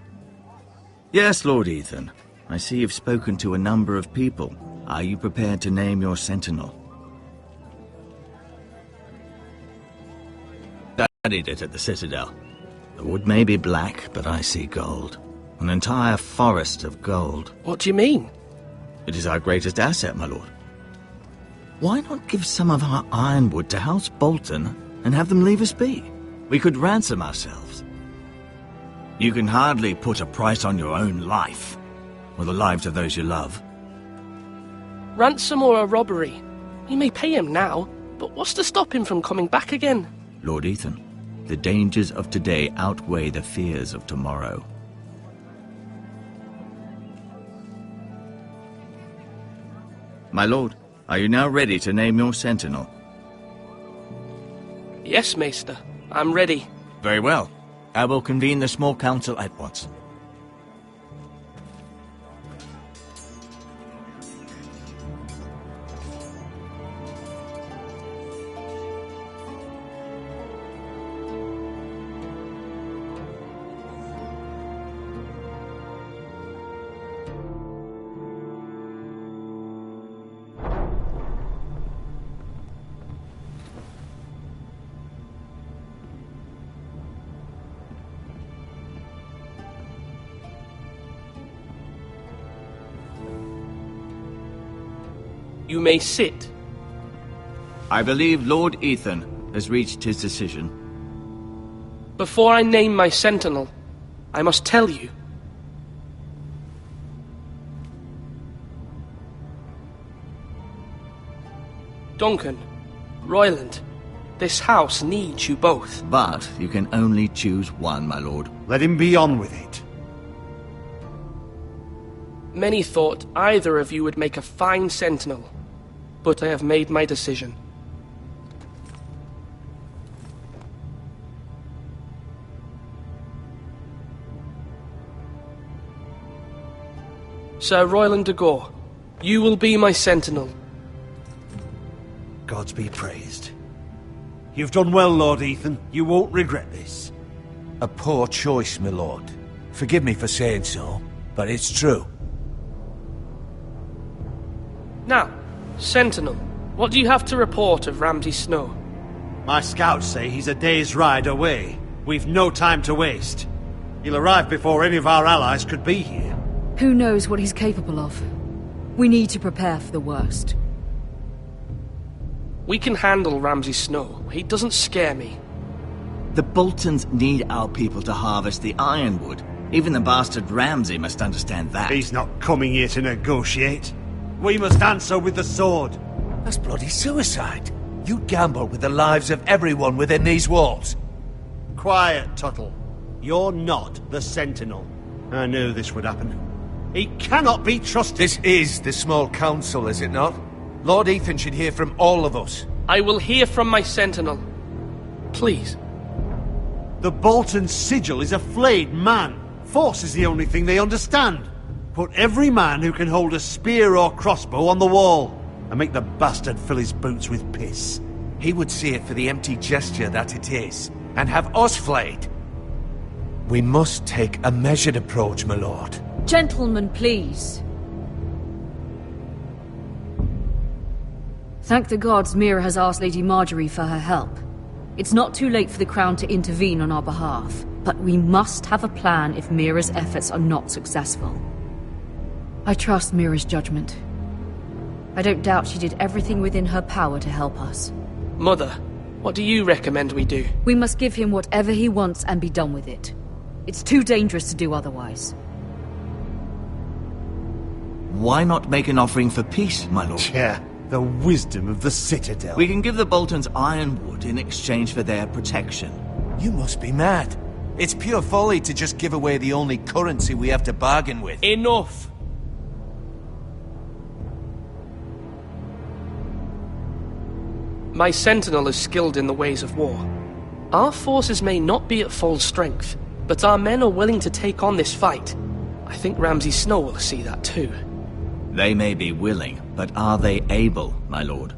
[SPEAKER 10] Yes, Lord Ethan. I see you've spoken to a number of people. Are you prepared to name your sentinel? Studied it at the Citadel. The wood may be black, but I see gold. An entire forest of gold.
[SPEAKER 13] What do you mean?
[SPEAKER 10] It is our greatest asset, my lord. Why not give some of our ironwood to House Bolton and have them leave us be? We could ransom ourselves. You can hardly put a price on your own life, or the lives of those you love.
[SPEAKER 13] Ransom or a robbery? You may pay him now, but what's to stop him from coming back again?
[SPEAKER 10] Lord Ethan, the dangers of today outweigh the fears of tomorrow. My lord, are you now ready to name your sentinel?
[SPEAKER 13] Yes, Maester. I'm ready.
[SPEAKER 10] Very well. I will convene the small council at once.
[SPEAKER 13] You may sit.
[SPEAKER 10] I believe Lord Ethan has reached his decision.
[SPEAKER 13] Before I name my sentinel, I must tell you Duncan, Royland, this house needs you both.
[SPEAKER 10] But you can only choose one, my lord.
[SPEAKER 4] Let him be on with it.
[SPEAKER 13] Many thought either of you would make a fine sentinel, but I have made my decision. Sir Royland de Gore, you will be my sentinel.
[SPEAKER 4] Gods be praised. You've done well, Lord Ethan. You won't regret this.
[SPEAKER 3] A poor choice, my lord. Forgive me for saying so, but it's true.
[SPEAKER 13] Now, Sentinel, what do you have to report of Ramsay Snow?
[SPEAKER 4] My scouts say he's a day's ride away. We've no time to waste. He'll arrive before any of our allies could be here.
[SPEAKER 16] Who knows what he's capable of? We need to prepare for the worst.
[SPEAKER 13] We can handle Ramsay Snow. He doesn't scare me.
[SPEAKER 10] The Boltons need our people to harvest the ironwood. Even the bastard Ramsay must understand that.
[SPEAKER 4] He's not coming here to negotiate. We must answer with the sword.
[SPEAKER 3] That's bloody suicide. You gamble with the lives of everyone within these walls.
[SPEAKER 4] Quiet, Tuttle. You're not the Sentinel. I knew this would happen. He cannot be trusted.
[SPEAKER 3] This is the small council, is it not? Lord Ethan should hear from all of us.
[SPEAKER 13] I will hear from my sentinel. Please.
[SPEAKER 4] The Bolton sigil is a flayed man. Force is the only thing they understand. Put every man who can hold a spear or crossbow on the wall, and make the bastard fill his boots with piss.
[SPEAKER 3] He would see it for the empty gesture that it is, and have us flayed. We must take a measured approach, my lord.
[SPEAKER 16] Gentlemen, please. Thank the gods Mira has asked Lady Marjorie for her help. It's not too late for the Crown to intervene on our behalf, but we must have a plan if Mira's efforts are not successful. I trust Mira's judgment. I don't doubt she did everything within her power to help us.
[SPEAKER 13] Mother, what do you recommend we do?
[SPEAKER 16] We must give him whatever he wants and be done with it. It's too dangerous to do otherwise.
[SPEAKER 10] Why not make an offering for peace, my lord?
[SPEAKER 4] Yeah, the wisdom of the Citadel.
[SPEAKER 10] We can give the Boltons ironwood in exchange for their protection.
[SPEAKER 3] You must be mad. It's pure folly to just give away the only currency we have to bargain with.
[SPEAKER 13] Enough! My sentinel is skilled in the ways of war. Our forces may not be at full strength, but our men are willing to take on this fight. I think Ramsay Snow will see that too.
[SPEAKER 10] They may be willing, but are they able, my lord?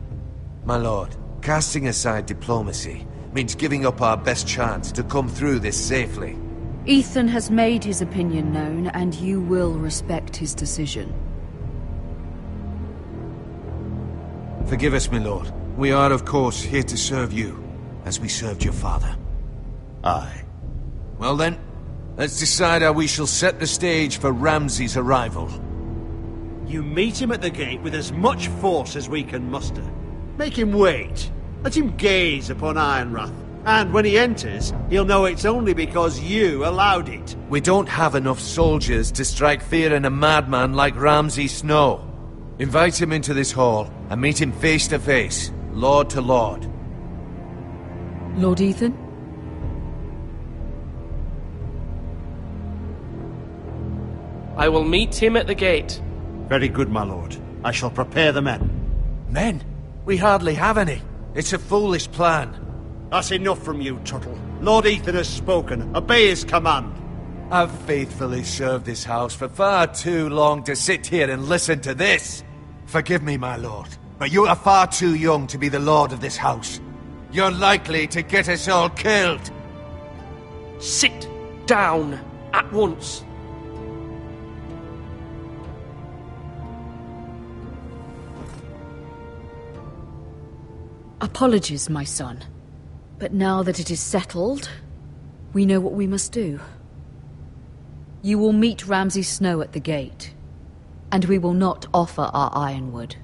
[SPEAKER 3] My lord, casting aside diplomacy means giving up our best chance to come through this safely.
[SPEAKER 16] Ethan has made his opinion known, and you will respect his decision.
[SPEAKER 3] Forgive us, my lord. We are, of course, here to serve you, as we served your father.
[SPEAKER 4] Aye.
[SPEAKER 3] Well then, let's decide how we shall set the stage for Ramsay's arrival.
[SPEAKER 4] You meet him at the gate with as much force as we can muster. Make him wait. Let him gaze upon Ironrath. And when he enters, he'll know it's only because you allowed it.
[SPEAKER 3] We don't have enough soldiers to strike fear in a madman like Ramsay Snow. Invite him into this hall and meet him face to face, lord to lord.
[SPEAKER 16] Lord Ethan?
[SPEAKER 13] I will meet him at the gate.
[SPEAKER 4] Very good, my lord. I shall prepare the men.
[SPEAKER 3] Men? We hardly have any. It's a foolish plan.
[SPEAKER 4] That's enough from you, Tuttle. Lord Ethan has spoken. Obey his command.
[SPEAKER 3] I've faithfully served this house for far too long to sit here and listen to this. Forgive me, my lord, but you are far too young to be the lord of this house. You're likely to get us all killed.
[SPEAKER 13] Sit down at once.
[SPEAKER 16] Apologies, my son. But now that it is settled, we know what we must do. You will meet Ramsay Snow at the gate, and we will not offer our ironwood.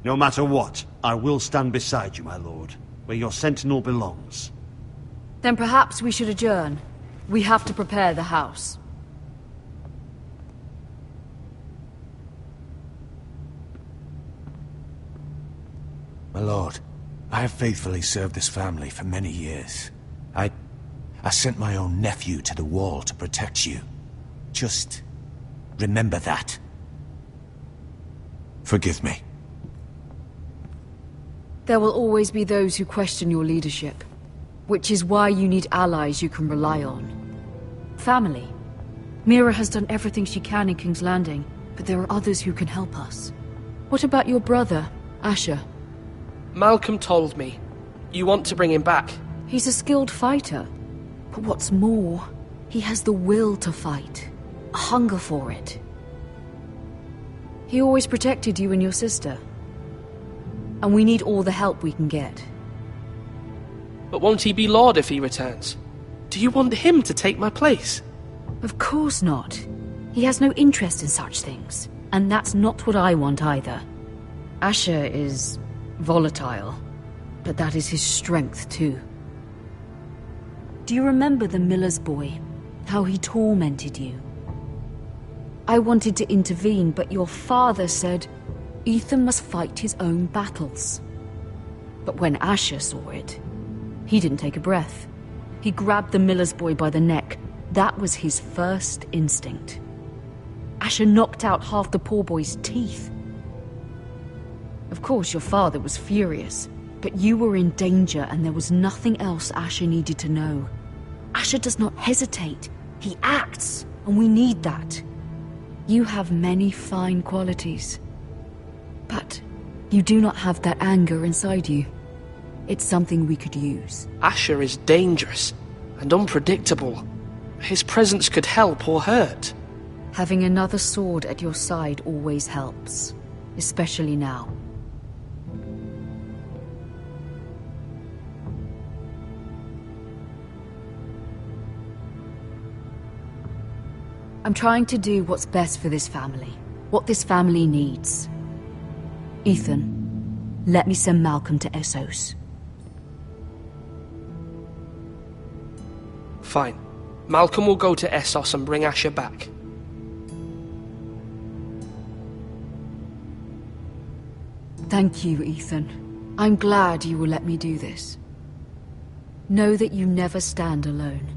[SPEAKER 4] No matter what, I will stand beside you, my lord, where your sentinel belongs.
[SPEAKER 16] Then perhaps we should adjourn. We have to prepare the house.
[SPEAKER 6] My lord, I have faithfully served this family for many years. I sent my own nephew to the wall to protect you. Just remember that. Forgive me.
[SPEAKER 16] There will always be those who question your leadership, which is why you need allies you can rely on. Family. Mira has done everything she can in King's Landing, but there are others who can help us. What about your brother, Asher?
[SPEAKER 13] Malcolm told me. You want to bring him back?
[SPEAKER 16] He's a skilled fighter. But what's more, he has the will to fight. A hunger for it. He always protected you and your sister. And we need all the help we can get.
[SPEAKER 13] But won't he be Lord if he returns? Do you want him to take my place?
[SPEAKER 16] Of course not. He has no interest in such things. And that's not what I want either. Asher is volatile. But that is his strength too. Do you remember the miller's boy? How he tormented you? I wanted to intervene, but your father said Ethan must fight his own battles. But when Asher saw it, he didn't take a breath. He grabbed the miller's boy by the neck. That was his first instinct. Asher knocked out half the poor boy's teeth. Of course, your father was furious, but you were in danger and there was nothing else Asher needed to know. Asher does not hesitate. He acts, and we need that. You have many fine qualities. But you do not have that anger inside you. It's something we could use.
[SPEAKER 13] Asher is dangerous and unpredictable. His presence could help or hurt.
[SPEAKER 16] Having another sword at your side always helps, especially now. I'm trying to do what's best for this family, what this family needs. Ethan, let me send Malcolm to Essos.
[SPEAKER 13] Fine. Malcolm will go to Essos and bring Asher back.
[SPEAKER 16] Thank you, Ethan. I'm glad you will let me do this. Know that you never stand alone.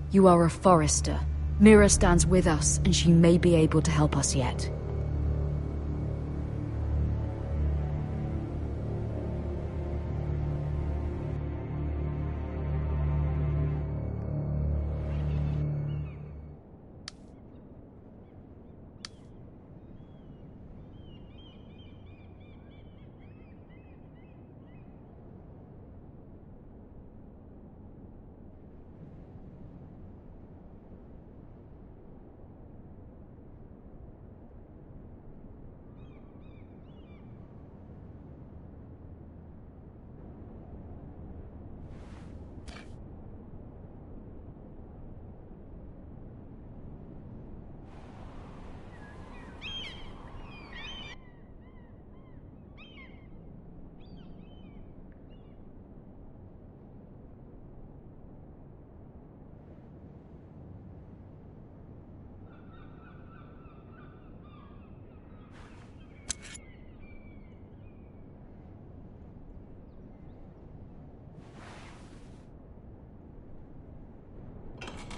[SPEAKER 16] You are a Forrester. Mira stands with us, and she may be able to help us yet.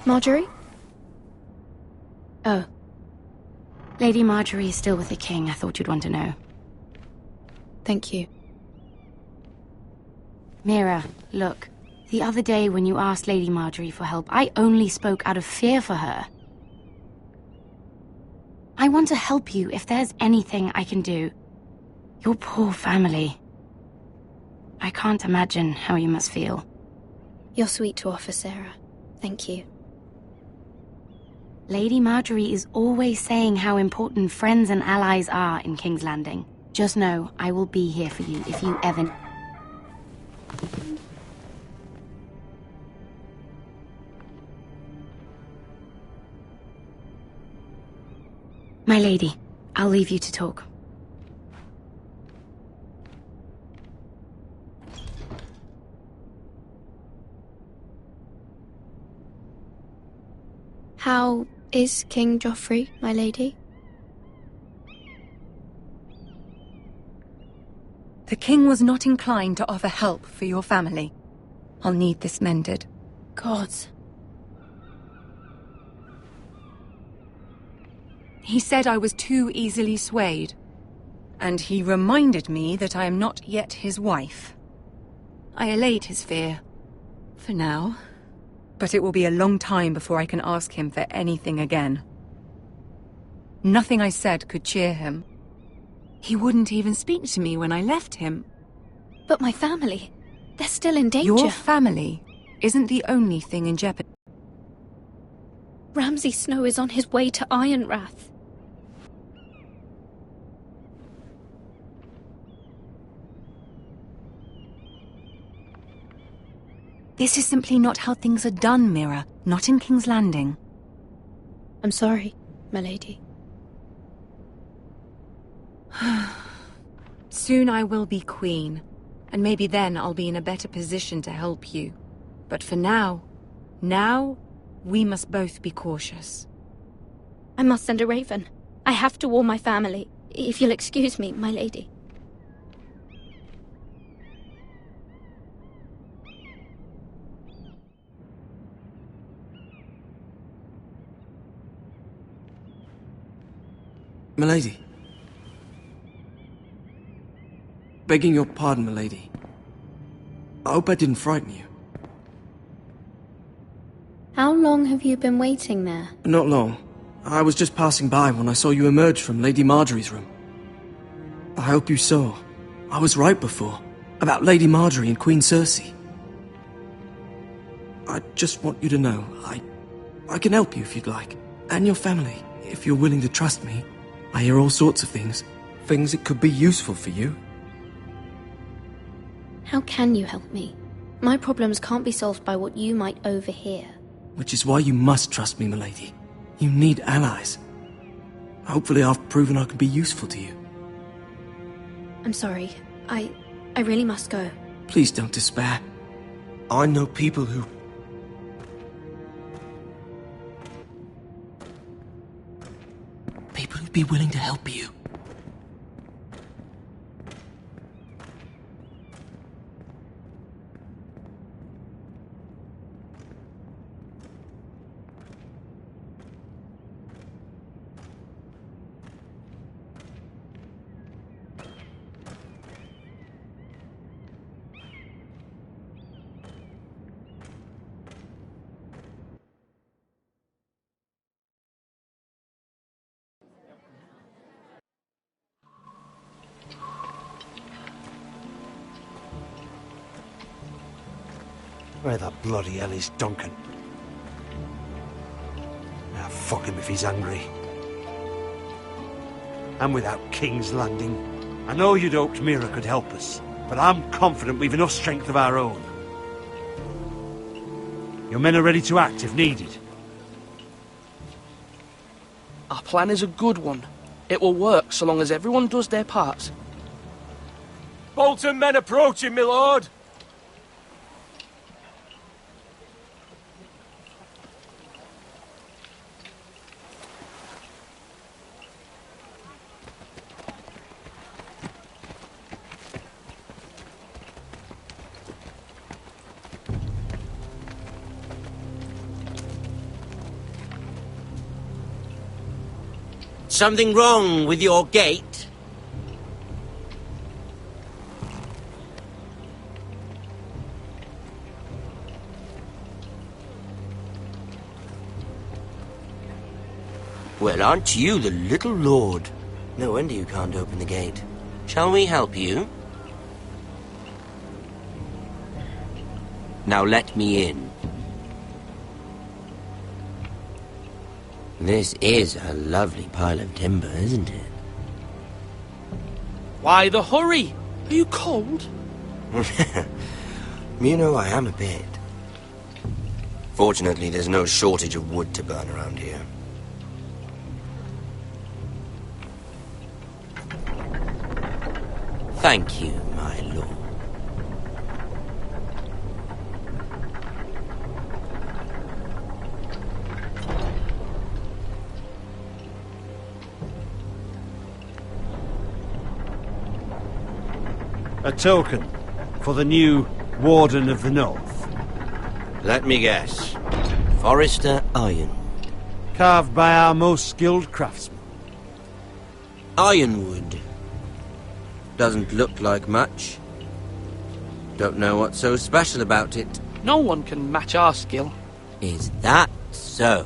[SPEAKER 12] Marjorie?
[SPEAKER 2] Oh. Lady Marjorie is still with the king. I thought you'd want to know.
[SPEAKER 12] Thank you.
[SPEAKER 2] Mira, look. The other day when you asked Lady Marjorie for help, I only spoke out of fear for her. I want to help you if there's anything I can do. Your poor family. I can't imagine how you must feel.
[SPEAKER 12] You're sweet to offer, Sarah. Thank you.
[SPEAKER 2] Lady Marjorie is always saying how important friends and allies are in King's Landing. Just know, I will be here for you if you ever... My lady, I'll leave you to talk.
[SPEAKER 12] How is King Joffrey, my lady?
[SPEAKER 18] The king was not inclined to offer help for your family. I'll need this mended.
[SPEAKER 12] Gods.
[SPEAKER 18] He said I was too easily swayed. And he reminded me that I am not yet his wife. I allayed his fear. For now. But it will be a long time before I can ask him for anything again. Nothing I said could cheer him. He wouldn't even speak to me when I left him.
[SPEAKER 12] But my family, they're still in danger.
[SPEAKER 18] Your family isn't the only thing in jeopardy.
[SPEAKER 12] Ramsay Snow is on his way to Ironrath.
[SPEAKER 18] This is simply not how things are done, Mira. Not in King's Landing.
[SPEAKER 12] I'm sorry, my lady.
[SPEAKER 18] Soon I will be queen, and maybe then I'll be in a better position to help you. But for now, we must both be cautious.
[SPEAKER 12] I must send a raven. I have to warn my family. If you'll excuse me, my lady.
[SPEAKER 8] Milady. Begging your pardon, milady. I hope I didn't frighten you.
[SPEAKER 12] How long have you been waiting there?
[SPEAKER 8] Not long. I was just passing by when I saw you emerge from Lady Marjorie's room. I hope you saw. I was right before. About Lady Marjorie and Queen Cersei. I just want you to know, I can help you if you'd like. And your family, if you're willing to trust me. I hear all sorts of things. Things that could be useful for you.
[SPEAKER 12] How can you help me? My problems can't be solved by what you might overhear.
[SPEAKER 8] Which is why you must trust me, milady. You need allies. Hopefully I've proven I can be useful to you.
[SPEAKER 12] I'm sorry. I really must go.
[SPEAKER 8] Please don't despair. I know people who... People who'd be willing to help you.
[SPEAKER 4] Where the bloody hell is Duncan? Ah, fuck him if he's angry. And without King's Landing. I know you'd hoped Mira could help us, but I'm confident we've enough strength of our own. Your men are ready to act if needed.
[SPEAKER 13] Our plan is a good one. It will work so long as everyone does their part.
[SPEAKER 3] Bolton men approaching, my lord!
[SPEAKER 21] Something wrong with your gate? Well, aren't you the little lord? No wonder you can't open the gate. Shall we help you? Now let me in. This is a lovely pile of timber, isn't it?
[SPEAKER 13] Why the hurry? Are you cold?
[SPEAKER 21] You know, I am a bit. Fortunately, there's no shortage of wood to burn around here. Thank you, my lord.
[SPEAKER 4] A token for the new Warden of the North.
[SPEAKER 21] Let me guess. Forrester Iron.
[SPEAKER 4] Carved by our most skilled craftsmen.
[SPEAKER 21] Ironwood. Doesn't look like much. Don't know what's so special about it.
[SPEAKER 13] No one can match our skill.
[SPEAKER 21] Is that so?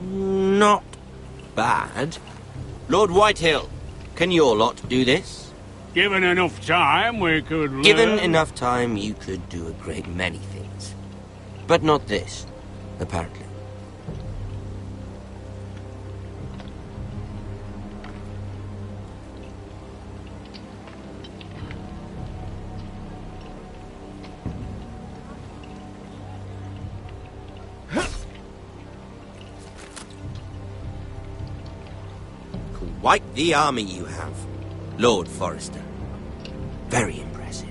[SPEAKER 21] Not bad. Lord Whitehill, can your lot do this?
[SPEAKER 7] Given enough time, we could learn.
[SPEAKER 21] Given enough time, you could do a great many things. But not this, apparently. Quite the army you have, Lord Forrester. Very impressive.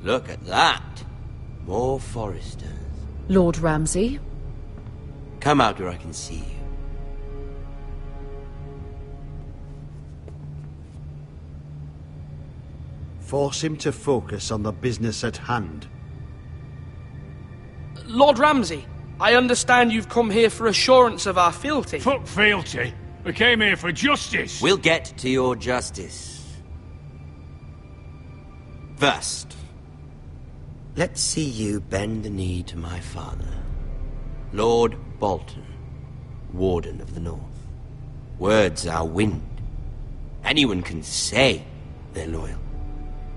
[SPEAKER 21] Look at that. More Forresters.
[SPEAKER 11] Lord Ramsay?
[SPEAKER 21] Come out where I can see you.
[SPEAKER 4] Force him to focus on the business at hand.
[SPEAKER 13] Lord Ramsay, I understand you've come here for assurance of our fealty.
[SPEAKER 7] Fuck fealty. We came here for justice.
[SPEAKER 21] We'll get to your justice. First, let's see you bend the knee to my father, Lord Bolton, Warden of the North. Words are wind. Anyone can say they're loyal.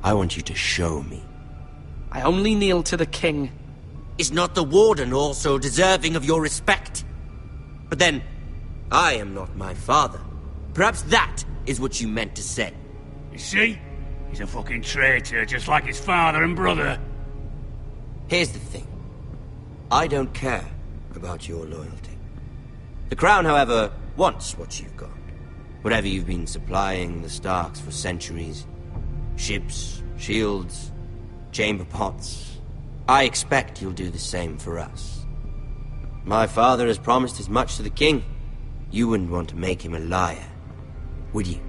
[SPEAKER 21] I want you to show me.
[SPEAKER 13] I only kneel to the king.
[SPEAKER 21] Is not the Warden also deserving of your respect? But then, I am not my father. Perhaps that is what you meant to say.
[SPEAKER 7] You see? He's a fucking traitor, just like his father and brother.
[SPEAKER 21] Here's the thing. I don't care about your loyalty. The Crown, however, wants what you've got. Whatever you've been supplying the Starks for centuries. Ships, shields, chamber pots. I expect you'll do the same for us. My father has promised as much to the king. You wouldn't want to make him a liar, would you?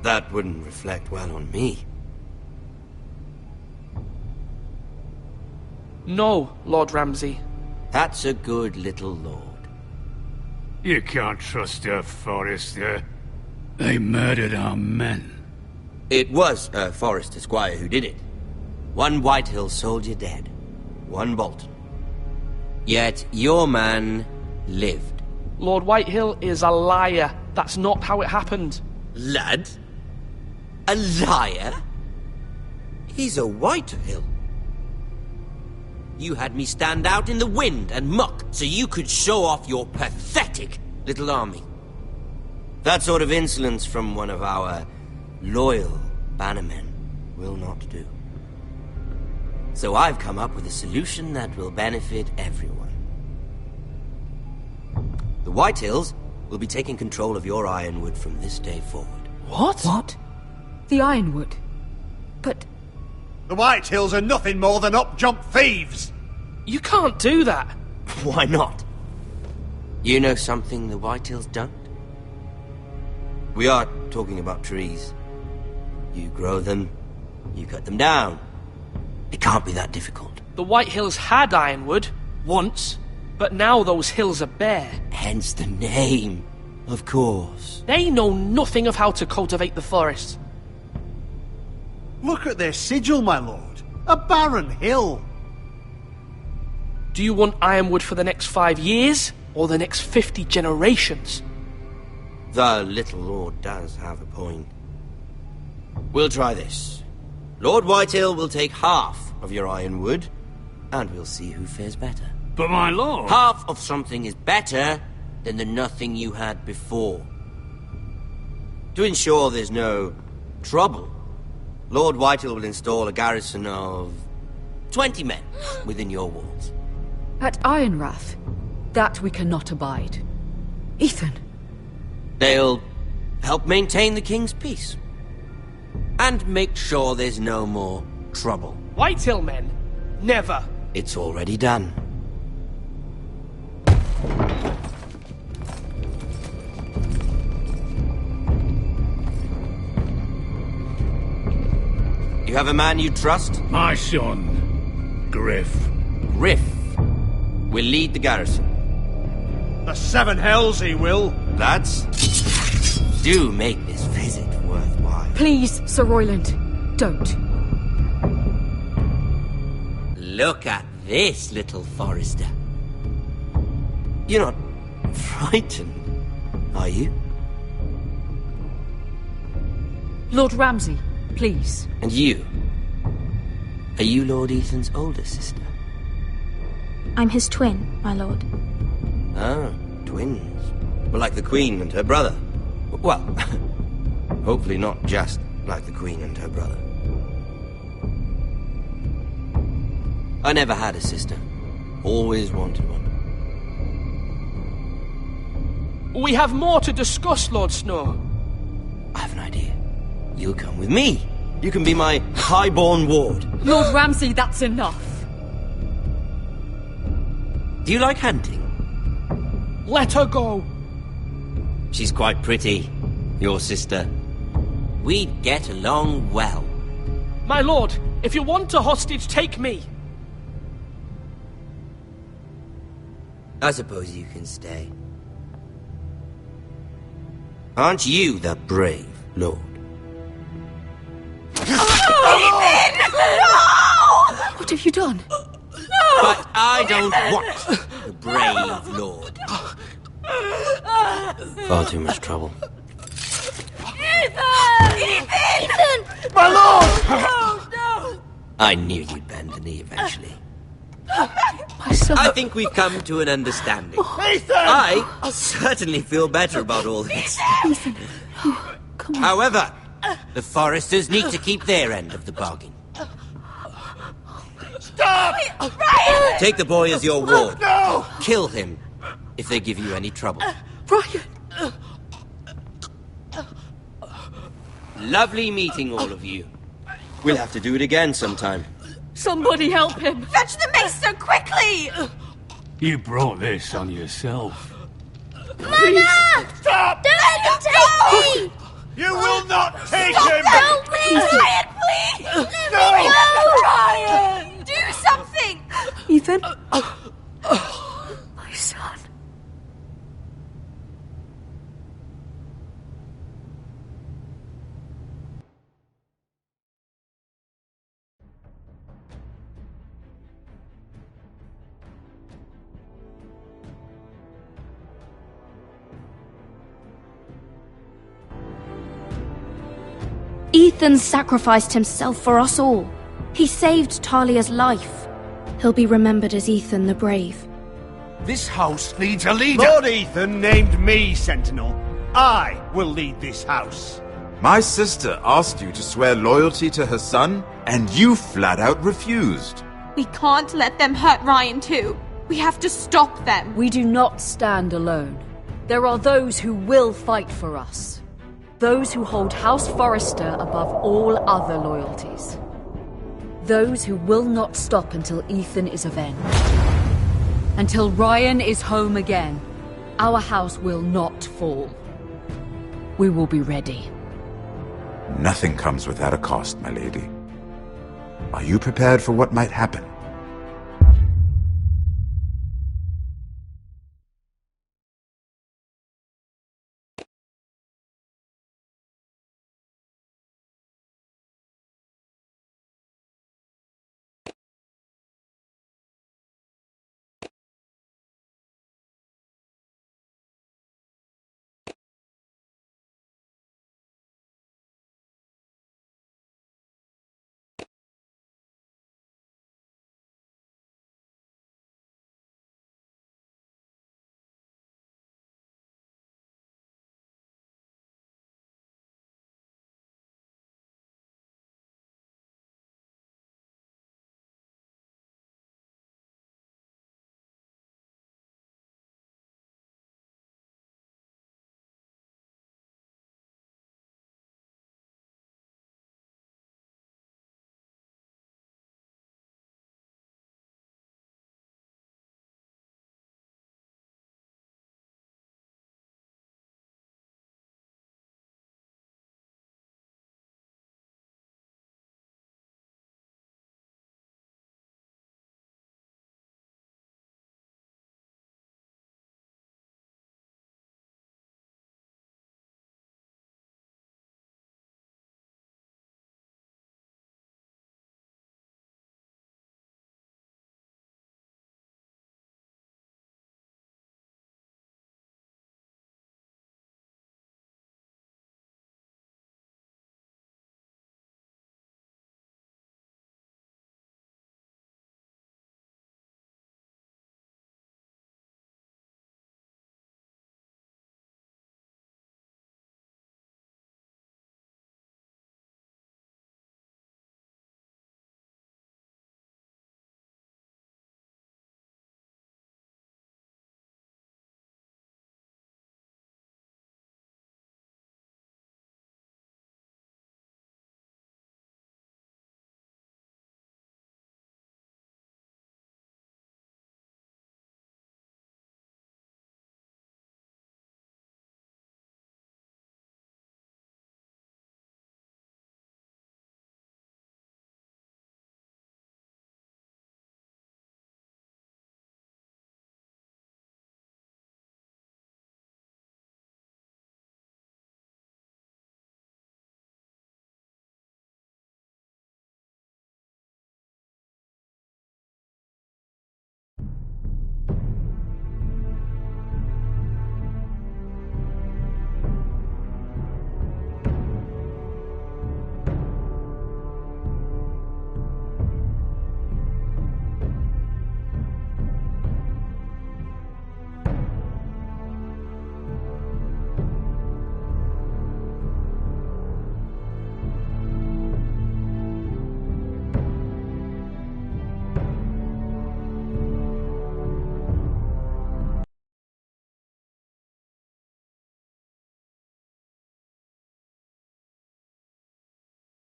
[SPEAKER 21] That wouldn't reflect well on me.
[SPEAKER 13] No, Lord Ramsay.
[SPEAKER 21] That's a good little lord.
[SPEAKER 7] You can't trust her, Forrester. They murdered our men.
[SPEAKER 21] It was a Forrester squire who did it. One Whitehill soldier dead. One Bolton. Yet your man lived.
[SPEAKER 13] Lord Whitehill is a liar. That's not how it happened.
[SPEAKER 21] Lad? A liar? He's a Whitehill. You had me stand out in the wind and muck so you could show off your pathetic little army. That sort of insolence from one of our loyal bannermen will not do. So I've come up with a solution that will benefit everyone. The Whitehills will be taking control of your Ironwood from this day forward.
[SPEAKER 13] What?
[SPEAKER 16] What? The Ironwood? But...
[SPEAKER 4] The Whitehills are nothing more than up-jump thieves!
[SPEAKER 13] You can't do that!
[SPEAKER 21] Why not? You know something the Whitehills don't? We are talking about trees. You grow them, you cut them down. It can't be that difficult.
[SPEAKER 13] The Whitehills had Ironwood, once, but now those hills are bare.
[SPEAKER 21] Hence the name, of course.
[SPEAKER 13] They know nothing of how to cultivate the forest.
[SPEAKER 4] Look at their sigil, my lord. A barren hill.
[SPEAKER 13] Do you want Ironwood for the next 5 years, or the next 50 generations?
[SPEAKER 21] The little lord does have a point. We'll try this. Lord Whitehill will take half of your ironwood, and we'll see who fares better.
[SPEAKER 7] But my lord...
[SPEAKER 21] Half of something is better than the nothing you had before. To ensure there's no trouble, Lord Whitehill will install a garrison of 20 men within your walls.
[SPEAKER 16] At Ironrath, that we cannot abide. Ethan.
[SPEAKER 21] They'll help maintain the king's peace. And make sure there's no more trouble.
[SPEAKER 13] Whitehill men? Never.
[SPEAKER 21] It's already done. You have a man you trust?
[SPEAKER 7] My son, Griff.
[SPEAKER 21] Griff will lead the garrison.
[SPEAKER 4] The seven hells he will.
[SPEAKER 21] Lads, do make this visit worthwhile.
[SPEAKER 16] Please, Sir Royland, don't.
[SPEAKER 21] Look at this, little Forrester. You're not frightened, are you?
[SPEAKER 16] Lord Ramsay, please.
[SPEAKER 21] And you? Are you Lord Ethan's older sister?
[SPEAKER 12] I'm his twin, my lord.
[SPEAKER 21] Ah, twins. Well, like the Queen and her brother. Well, hopefully not just like the Queen and her brother. I never had a sister. Always wanted one.
[SPEAKER 13] We have more to discuss, Lord Snow.
[SPEAKER 21] I have an idea. You'll come with me. You can be my highborn ward.
[SPEAKER 16] Lord Ramsay, that's enough.
[SPEAKER 21] Do you like hunting?
[SPEAKER 13] Let her go.
[SPEAKER 21] She's quite pretty, your sister. We'd get along well.
[SPEAKER 13] My lord, if you want a hostage, take me.
[SPEAKER 21] I suppose you can stay. Aren't you the brave lord?
[SPEAKER 16] Ethan! No! What have you done?
[SPEAKER 21] But I don't want the brave lord. Far too much trouble.
[SPEAKER 1] Ethan! Ethan!
[SPEAKER 21] My lord!
[SPEAKER 1] No, no!
[SPEAKER 21] I knew you'd bend the knee eventually.
[SPEAKER 16] My son.
[SPEAKER 21] I think we've come to an understanding.
[SPEAKER 1] Ethan!
[SPEAKER 21] I certainly feel better about all this.
[SPEAKER 16] Ethan. Oh, come on.
[SPEAKER 21] However, the Foresters need to keep their end of the bargain.
[SPEAKER 1] Stop! Ryan!
[SPEAKER 21] Take the boy as your ward.
[SPEAKER 1] No!
[SPEAKER 21] Kill him if they give you any trouble.
[SPEAKER 16] Ryan!
[SPEAKER 21] Lovely meeting all of you. We'll have to do it again sometime.
[SPEAKER 16] Somebody help him!
[SPEAKER 1] Fetch the mace so quickly!
[SPEAKER 7] You brought this on yourself.
[SPEAKER 1] Mama! Stop! Don't let him take me!
[SPEAKER 4] You will not take
[SPEAKER 1] Stop!
[SPEAKER 4] him!
[SPEAKER 1] Help me! Ryan, please! Let me go! Ryan! Do something!
[SPEAKER 16] Ethan? My son.
[SPEAKER 12] Ethan sacrificed himself for us all. He saved Talia's life. He'll be remembered as Ethan the Brave.
[SPEAKER 5] This house needs a leader.
[SPEAKER 4] Lord Ethan named me Sentinel. I will lead this house.
[SPEAKER 19] My sister asked you to swear loyalty to her son, and you flat out refused.
[SPEAKER 1] We can't let them hurt Ryan too. We have to stop them.
[SPEAKER 16] We do not stand alone. There are those who will fight for us. Those who hold House Forrester above all other loyalties. Those who will not stop until Ethan is avenged. Until Ryan is home again, our house will not fall. We will be ready.
[SPEAKER 19] Nothing comes without a cost, my lady. Are you prepared for what might happen?